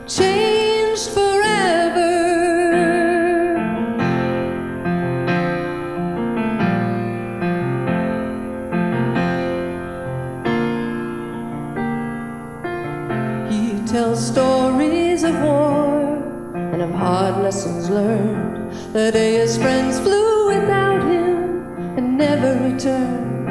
Changed forever. He tells stories of war and of hard lessons learned, the day his friends flew without him and never returned,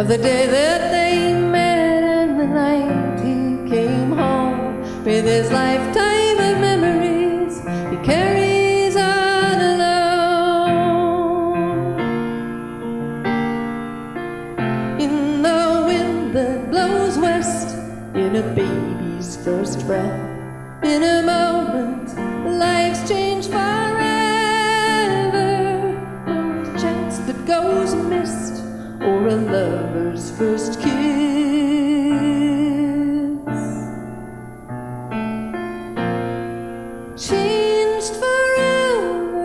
of the day that they met and the night he came home with his lifetime of memories he carries on alone. In the wind that blows west, in a baby's first breath, in a moment life's changed forever. That goes missed, or a lover's first kiss. Changed forever.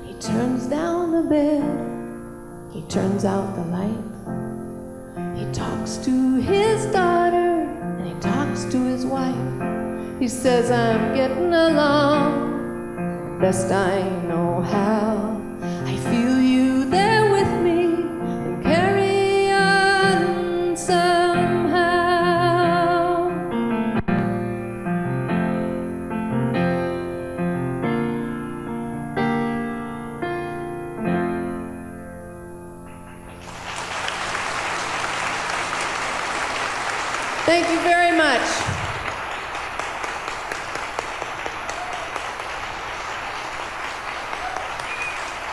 He turns down the bed, he turns out the light, he talks to his daughter and he talks to his wife. He says, I'm getting along best I know how. I feel you there with me and carry on somehow. Thank you very much.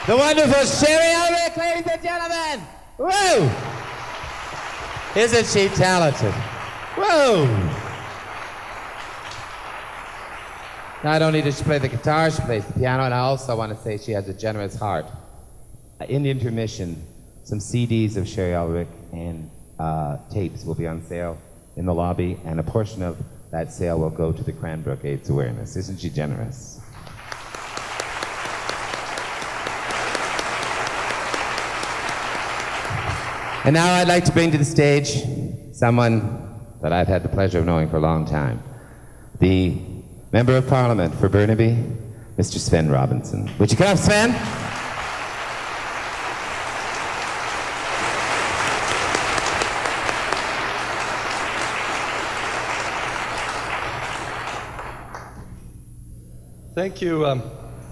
The wonderful Shari Ulrich, ladies and gentlemen. Woo! Isn't she talented? Whoa! Not only does she play the guitar, she plays the piano, and I also want to say she has a generous heart. In the intermission, some CDs of Shari Ulrich and tapes will be on sale in the lobby, and a portion of that sale will go to the Cranbrook AIDS awareness. Isn't she generous? And now I'd like to bring to the stage someone that I've had the pleasure of knowing for a long time. The Member of Parliament for Burnaby, Mr. Svend Robinson. Would you come up, Svend? Thank you.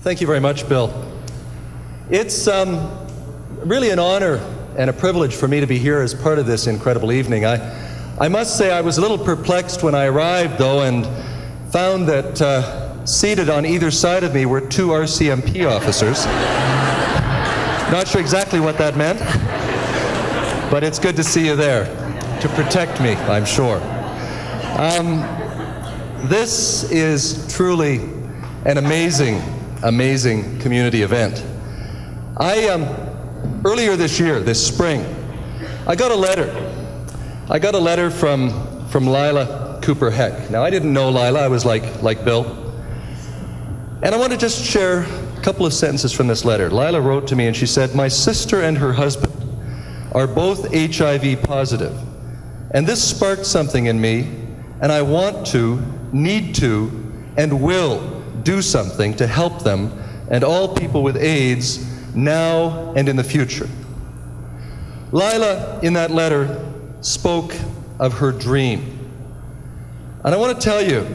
Thank you very much, Bill. It's really an honor and a privilege for me to be here as part of this incredible evening. I must say I was a little perplexed when I arrived, though, and found that seated on either side of me were two RCMP officers. Not sure exactly what that meant, but it's good to see you there to protect me, I'm sure. This is truly an amazing, amazing community event. Earlier this year, this spring, I got a letter. I got a letter from Leila Cooper-Heck. Now, I didn't know Leila. I was like Bill. And I want to just share a couple of sentences from this letter. Leila wrote to me and she said, "My sister and her husband are both HIV positive. And this sparked something in me, and I want to, need to, and will do something to help them and all people with AIDS now and in the future." Leila, in that letter, spoke of her dream. And I want to tell you,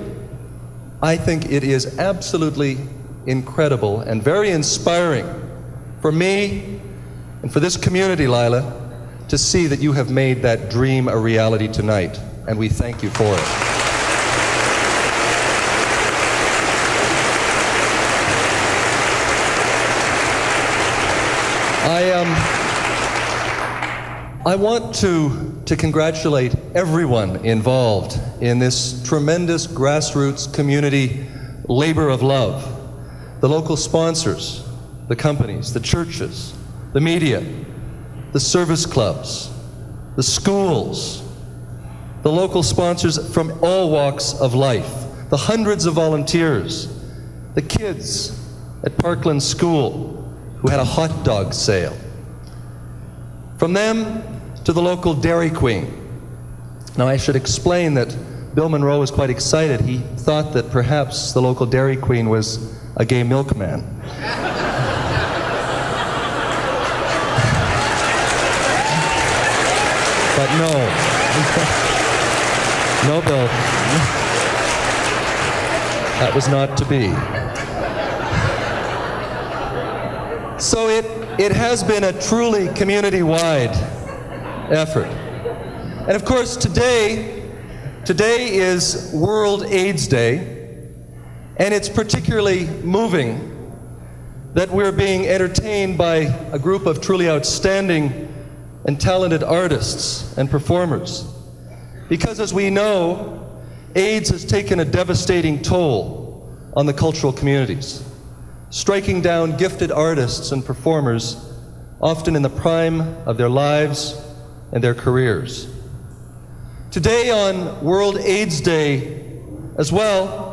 I think it is absolutely incredible and very inspiring for me and for this community, Leila, to see that you have made that dream a reality tonight, and we thank you for it. I want to congratulate everyone involved in this tremendous grassroots community labor of love. The local sponsors, the companies, the churches, the media, the service clubs, the schools, the local sponsors from all walks of life, the hundreds of volunteers, the kids at Parkland School who had a hot dog sale. From them to the local Dairy Queen. Now, I should explain that Bill Monroe was quite excited. He thought that perhaps the local Dairy Queen was a gay milkman. But no. No, Bill. That was not to be. So it has been a truly community-wide effort. And of course, today is World AIDS Day, and it's particularly moving that we're being entertained by a group of truly outstanding and talented artists and performers. Because as we know, AIDS has taken a devastating toll on the cultural communities, striking down gifted artists and performers, often in the prime of their lives and their careers. Today, on World AIDS Day as well,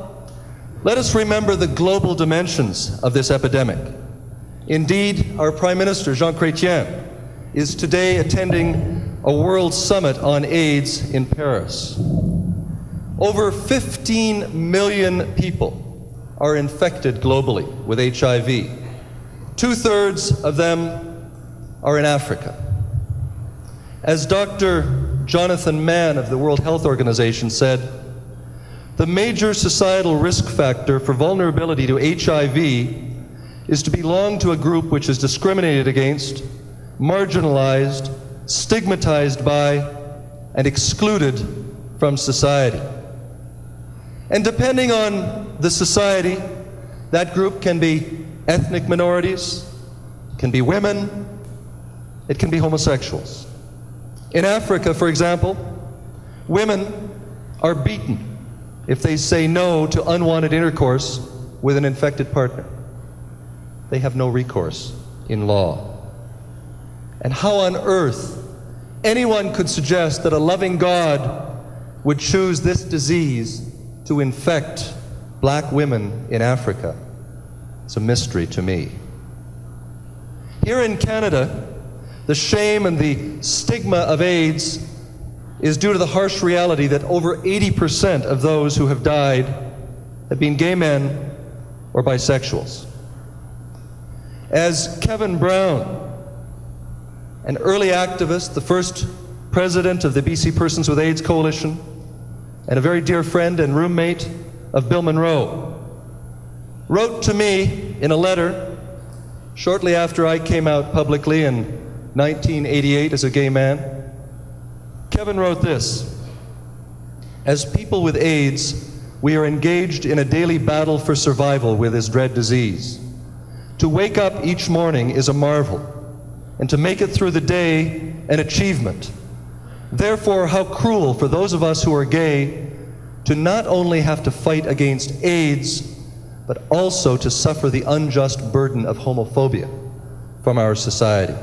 let us remember the global dimensions of this epidemic. Indeed, our Prime Minister, Jean Chrétien, is today attending a World Summit on AIDS in Paris. Over 15 million people are infected globally with HIV. 2/3 of them are in Africa. As Dr. Jonathan Mann of the World Health Organization said, the major societal risk factor for vulnerability to HIV is to belong to a group which is discriminated against, marginalized, stigmatized by, and excluded from society. And depending on the society, that group can be ethnic minorities, can be women, it can be homosexuals. In Africa, for example, women are beaten if they say no to unwanted intercourse with an infected partner. They have no recourse in law. And how on earth anyone could suggest that a loving God would choose this disease to infect black women in Africa? It's a mystery to me. Here in Canada, the shame and the stigma of AIDS is due to the harsh reality that over 80% of those who have died have been gay men or bisexuals. As Kevin Brown, an early activist, the first president of the BC Persons with AIDS Coalition, and a very dear friend and roommate of Bill Monroe, wrote to me in a letter shortly after I came out publicly in 1988 as a gay man. Kevin wrote this: "As people with AIDS, we are engaged in a daily battle for survival with this dread disease. To wake up each morning is a marvel. and to make it through the day an achievement. Therefore, how cruel for those of us who are gay to not only have to fight against AIDS, but also to suffer the unjust burden of homophobia from our society.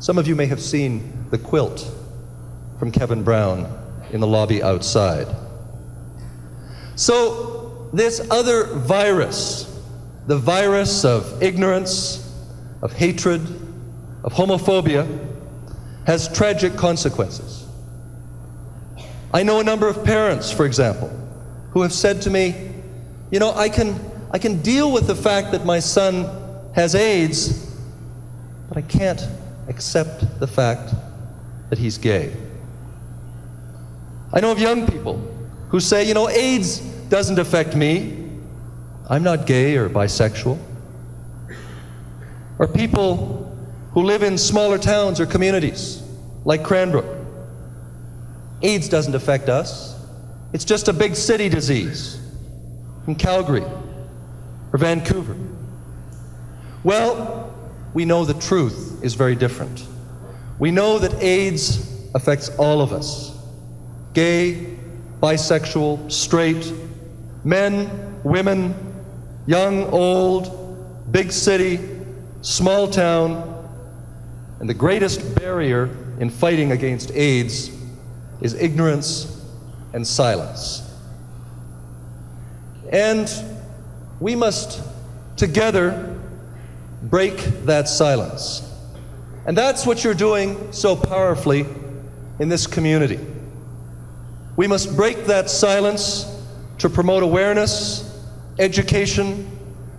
Some of you may have seen the quilt from Kevin Brown in the lobby outside. So this other virus, the virus of ignorance, of hatred, of homophobia, has tragic consequences. I know a number of parents, for example, who have said to me, you know, I can deal with the fact that my son has AIDS, but I can't accept the fact that he's gay. I know of young people who say, you know, AIDS doesn't affect me. I'm not gay or bisexual. Or people who live in smaller towns or communities like Cranbrook. AIDS doesn't affect us. It's just a big city disease in Calgary or Vancouver. Well, we know the truth is very different. We know that AIDS affects all of us. Gay, bisexual, straight, men, women, young, old, big city, small town, and the greatest barrier in fighting against AIDS is ignorance and silence. And we must together break that silence. And that's what you're doing so powerfully in this community. We must break that silence to promote awareness, education,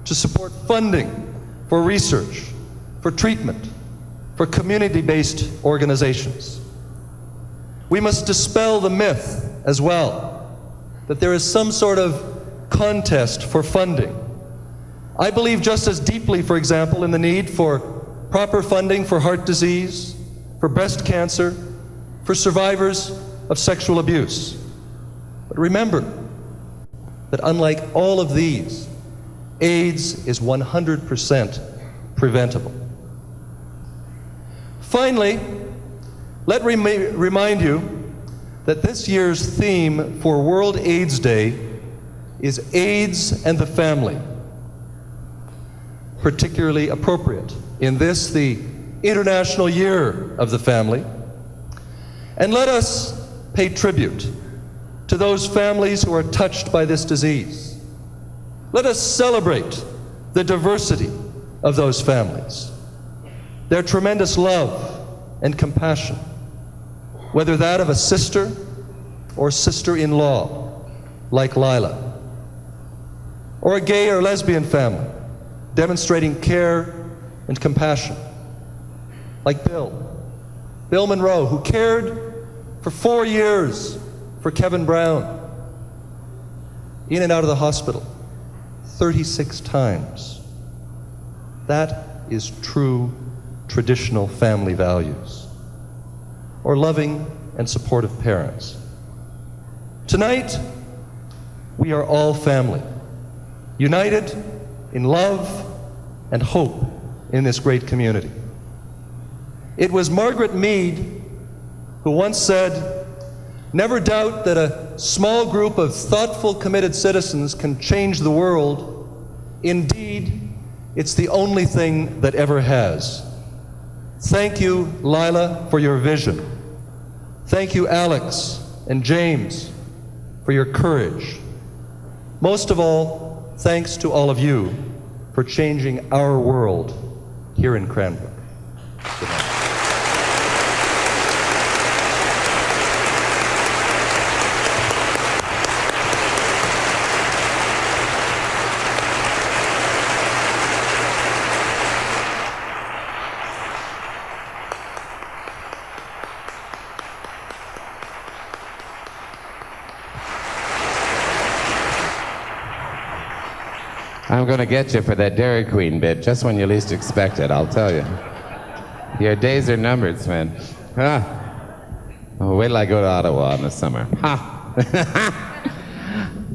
to support funding for research, for treatment, for community-based organizations. We must dispel the myth as well that there is some sort of contest for funding. I believe just as deeply, for example, in the need for proper funding for heart disease, for breast cancer, for survivors of sexual abuse. But remember that unlike all of these, AIDS is 100% preventable. Finally, let me remind you that this year's theme for World AIDS Day is AIDS and the family, particularly appropriate in this, the International Year of the Family. And let us pay tribute to those families who are touched by this disease. Let us celebrate the diversity of those families, their tremendous love and compassion, whether that of a sister or sister-in-law, like Leila, or a gay or lesbian family, demonstrating care and compassion, like Bill Monroe, who cared for 4 years for Kevin Brown, in and out of the hospital 36 times. That is true traditional family values. Or loving and supportive parents. Tonight, we are all family, united in love and hope in this great community. It was Margaret Mead who once said, "Never doubt that a small group of thoughtful, committed citizens can change the world. Indeed, it's the only thing that ever has." Thank you, Leila, for your vision. Thank you, Alex and James, for your courage. Most of all, thanks to all of you for changing our world here in Cranbrook. Good night. I'm going to get you for that Dairy Queen bit, just when you least expect it, I'll tell you. Your days are numbered, Svend. Huh? Oh, wait till I go to Ottawa in the summer. Ha!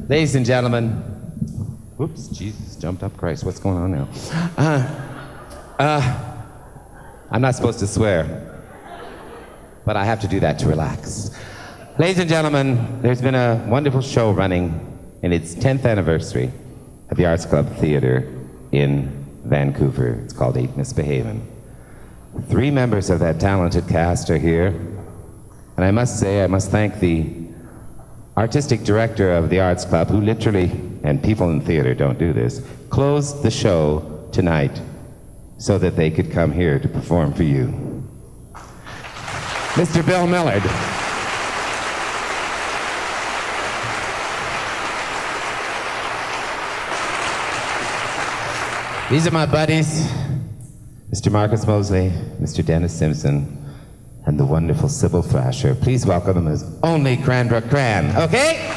Ladies and gentlemen, whoops, Jesus, jumped up Christ, what's going on now? I'm not supposed to swear, but I have to do that to relax. Ladies and gentlemen, there's been a wonderful show running in its 10th anniversary at the Arts Club Theatre in Vancouver. It's called Ain't Misbehavin'. 3 members of that talented cast are here, and I must thank the artistic director of the Arts Club, who literally, and people in theater don't do this, closed the show tonight so that they could come here to perform for you. Mr. Bill Millard. These are my buddies, Mr. Marcus Mosely, Mr. Denis Simpson, and the wonderful Sibel Thrasher. Please welcome them as only Cranbrook Cran, okay?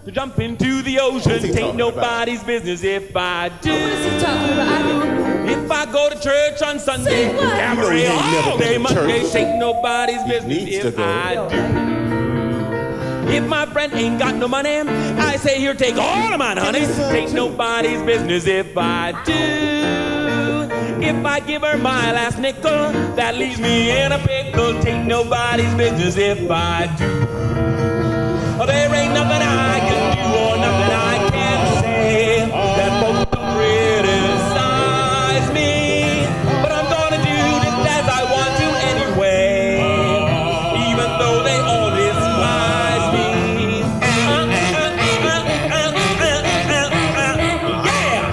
To jump into the ocean, ain't nobody's business if I do. If I go to church on Sunday, cabaret all day Monday, ain't nobody's business if I do. If my friend ain't got no money, I say here, take all of mine, honey. Ain't nobody's business if I do. If I give her my last nickel, that leaves me in a pickle. Tain't nobody's business if I do. Oh, there ain't nothing I can do or nothing I can say that folks will criticize me. But I'm gonna do just as I want to anyway, even though they all despise me. Yeah!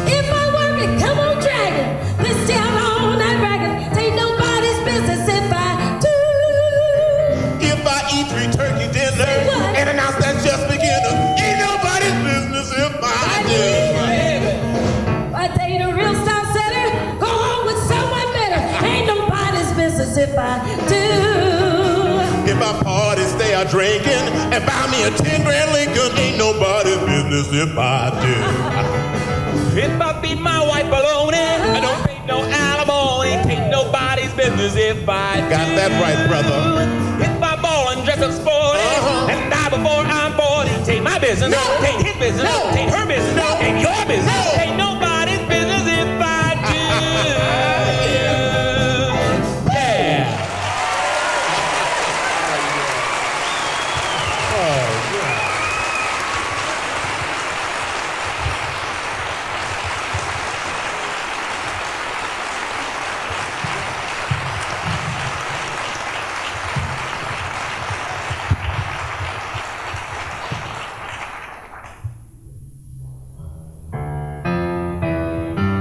If I work it, come on, dragon. This down all night ragging. Ain't nobody's business if I do. If I eat 3 turkey dinners and announce that just beginner, ain't nobody's business if I do. I date a real style setter, go home with someone better. Ain't nobody's business if I do. If I party, stay out drinking, and buy me a 10-grand Lincoln, ain't nobody's business if I do. If I feed my wife bologna, I don't pay no alimony. Tain't nobody's business if I do. Got that right, brother. If I ball and dress up sporty and die before I'm 40, tain't my business. No. Tain't his business. No. Tain't her business. No. Tain't your business. No. Tain't nobody's business if I do. Yeah.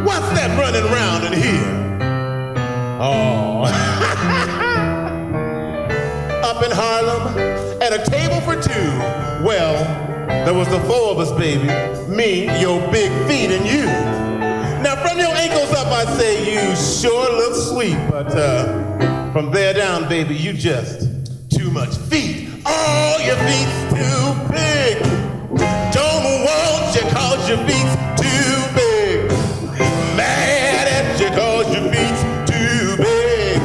What's that running around in here? Oh. Up in Harlem, at a table for 2. Well, there was the 4 of us, baby. Me, your big feet, and you. Now, from your ankles up, I'd say you sure look sweet. But from there down, baby, you just too much feet. Oh, your feet's too big. Don't want you 'cause your feet's too big. Mad at you 'cause your feet's too big.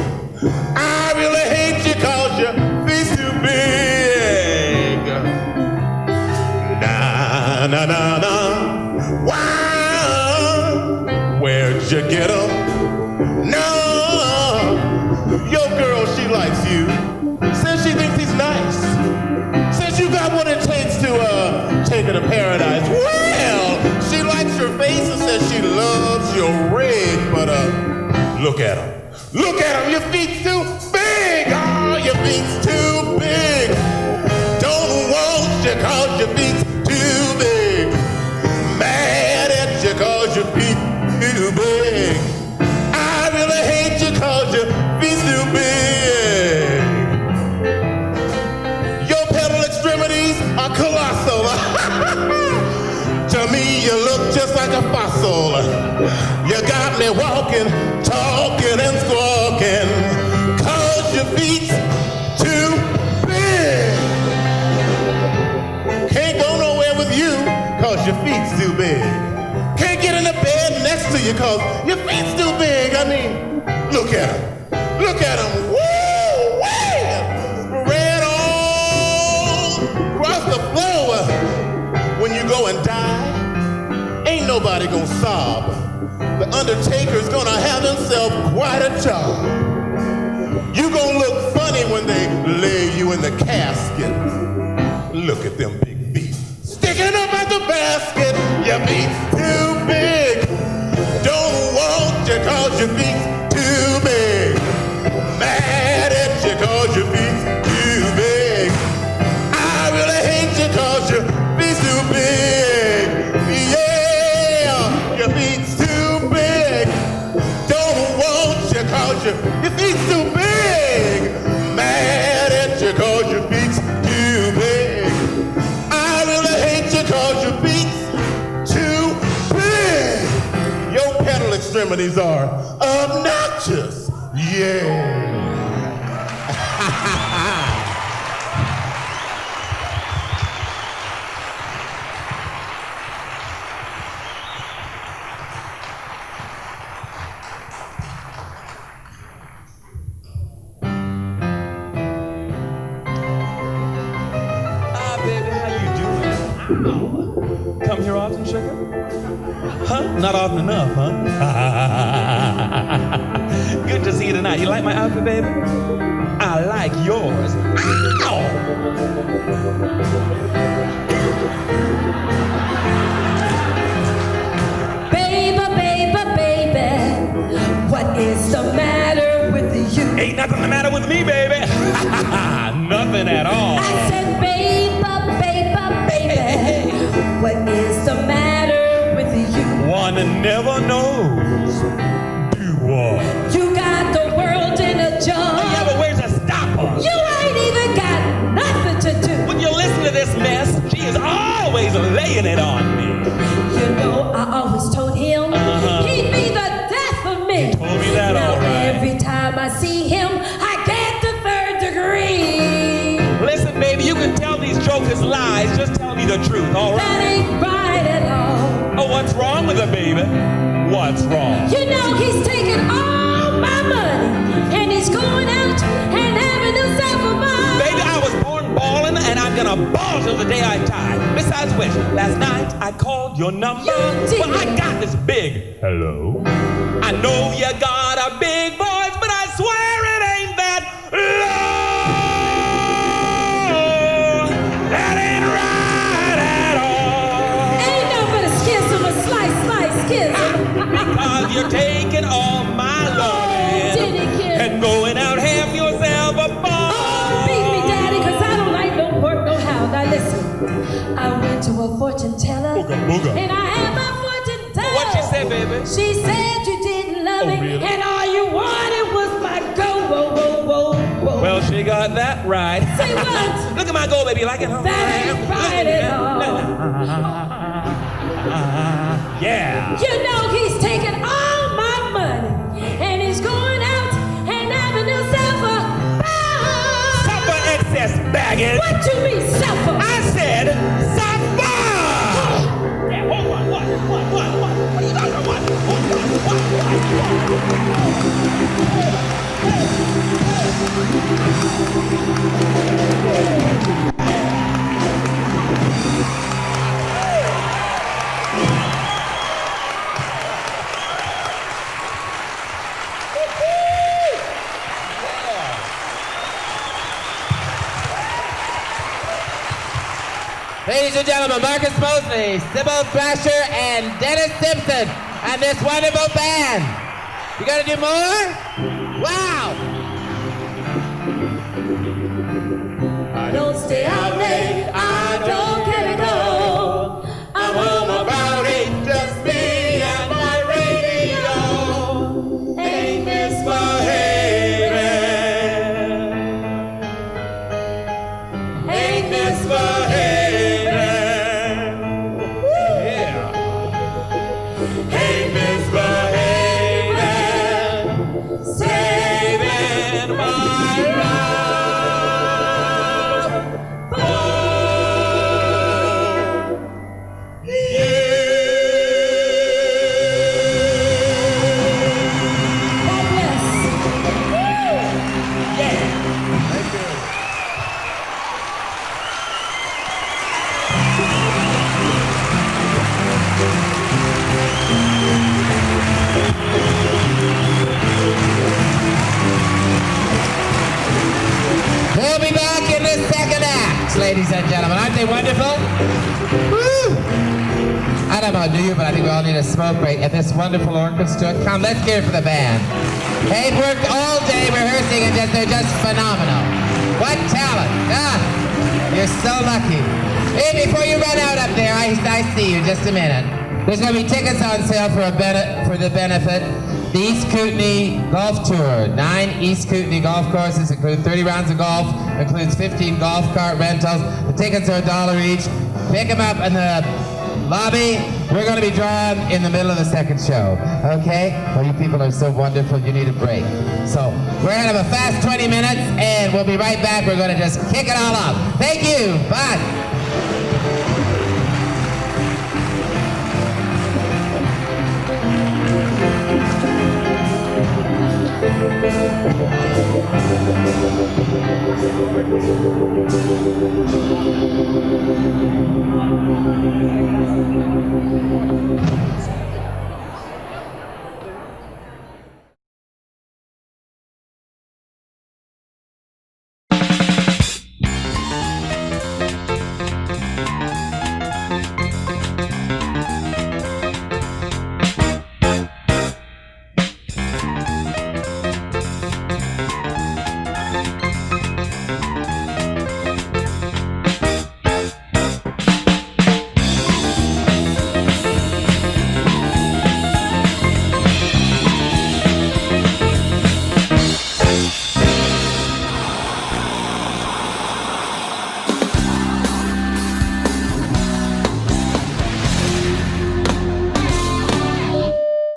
I really hate you 'cause your feet's too big. Nah, nah, nah, nah. Wow, where'd you get 'em? No, your girl, she likes you. Says she thinks he's nice. Says you got what it takes to take her to paradise. Well, she likes your face and says she loves your rig, but look at him. Look at him, your feet's too big. Oh, your feet's too big. Don't want you 'cause your feet's too big. Mad at you 'cause your feet too big. I really hate you 'cause your feet's too big. Your pedal extremities are colossal. To me, you look just like a fossil. You got me walking, talking, and squawking, 'cause your feet's too big. Can't go nowhere with you, 'cause your feet's too big. Can't get in the bed next to you, 'cause your feet's too big. I mean, look at him. Look at him. Woo! Wait! Red all across the floor. When you go and die, ain't nobody gonna sob. The undertaker's gonna have himself quite a job. You gonna look funny when they lay you in the casket. Look at them big feet sticking up at the basket. Your feet's too big. Don't want you 'cause your feet's too big. Mad at you 'cause your feet's too big. I really hate you 'cause your feet's too big. Yeah, your feet's too big. Don't want you 'cause your feet's too big. Mad at you 'cause your feet's too big. I really hate you 'cause your feet's too big. Your pedal extremities are obnoxious. Yeah. Baby, how you doing? Come here often, sugar? Huh? Not often enough, huh? Good to see you tonight. You like my outfit, baby? I like yours. Ow! Baby, what is the matter with you? Ain't nothing the matter with me, baby. Nothing at all. I said, baby, what is the matter with you? One never knows. Do what? You got the world in a jar. Oh, yeah, but where's the stopper? You ain't even got nothing to do. When you listen to this mess, she is always laying it on me. You know, I always told him he'd be the death of me. You told me that, now, all right. every time I see him, I get the 3rd degree. Listen, baby, you can tell these jokers lies. Just tell me the truth, all right? That ain't right at all. Oh, what's wrong with her, baby? What's wrong? You know, he's taking all my money, and he's going out and having himself a ball. Baby, I was born ballin', and I'm gonna ball till the day I die. Besides which, last night I called your number. You did. Well, I got this big hello. I know you got a big voice, but I swear it ain't that low. That ain't right at all. Ain't no but a schism, a slice, schism. Because you're taking all my loving and going out having yourself a ball. Oh, beat me, Daddy, because I don't like no pork, no how. Now listen, I went to a fortune teller, and I had my fortune teller. What'd she say, baby? She said you didn't love me, really? and all you wanted was my gold. Well, she got that right. Say what? Look at my gold, baby. You like it, huh? That ain't right at all. Yeah. You know he's taking all my money, and he's going out and having himself a ball. Suffer excess baggage. What you mean, suffer? I said suffer. Yeah, hold on. What? What are you talking about? What? Ladies and gentlemen, Marcus Mosely, Sibel, Thrasher, and Denis Simpson, and this wonderful band. You gonna do more? Wow! I don't stay out late, I don't care to go. I'm home about 8, just me and my radio. Ain't misbehaving. Ain't misbehaving. Yeah. Ain't misbehaving. Saving my love for you. God bless. Yeah. Thank you. We'll be back in the second act, ladies and gentlemen. Aren't they wonderful? Woo! I don't know about you, but I think we all need a smoke break at this wonderful orchestra. Come, let's hear it for the band. They've worked all day rehearsing and they're just phenomenal. What talent. You're so lucky. Hey, before you run out up there, I see you. Just a minute. There's going to be tickets on sale for the benefit. The East Kootenay Golf Tour. 9 East Kootenay golf courses include 30 rounds of golf, includes 15 golf cart rentals. The tickets are $1 each. Pick them up in the lobby. We're going to be drawn in the middle of the second show. Okay? Well, you people are so wonderful, you need a break. So, we're going to have a fast 20 minutes, and we'll be right back. We're going to just kick it all off. Thank you. Bye.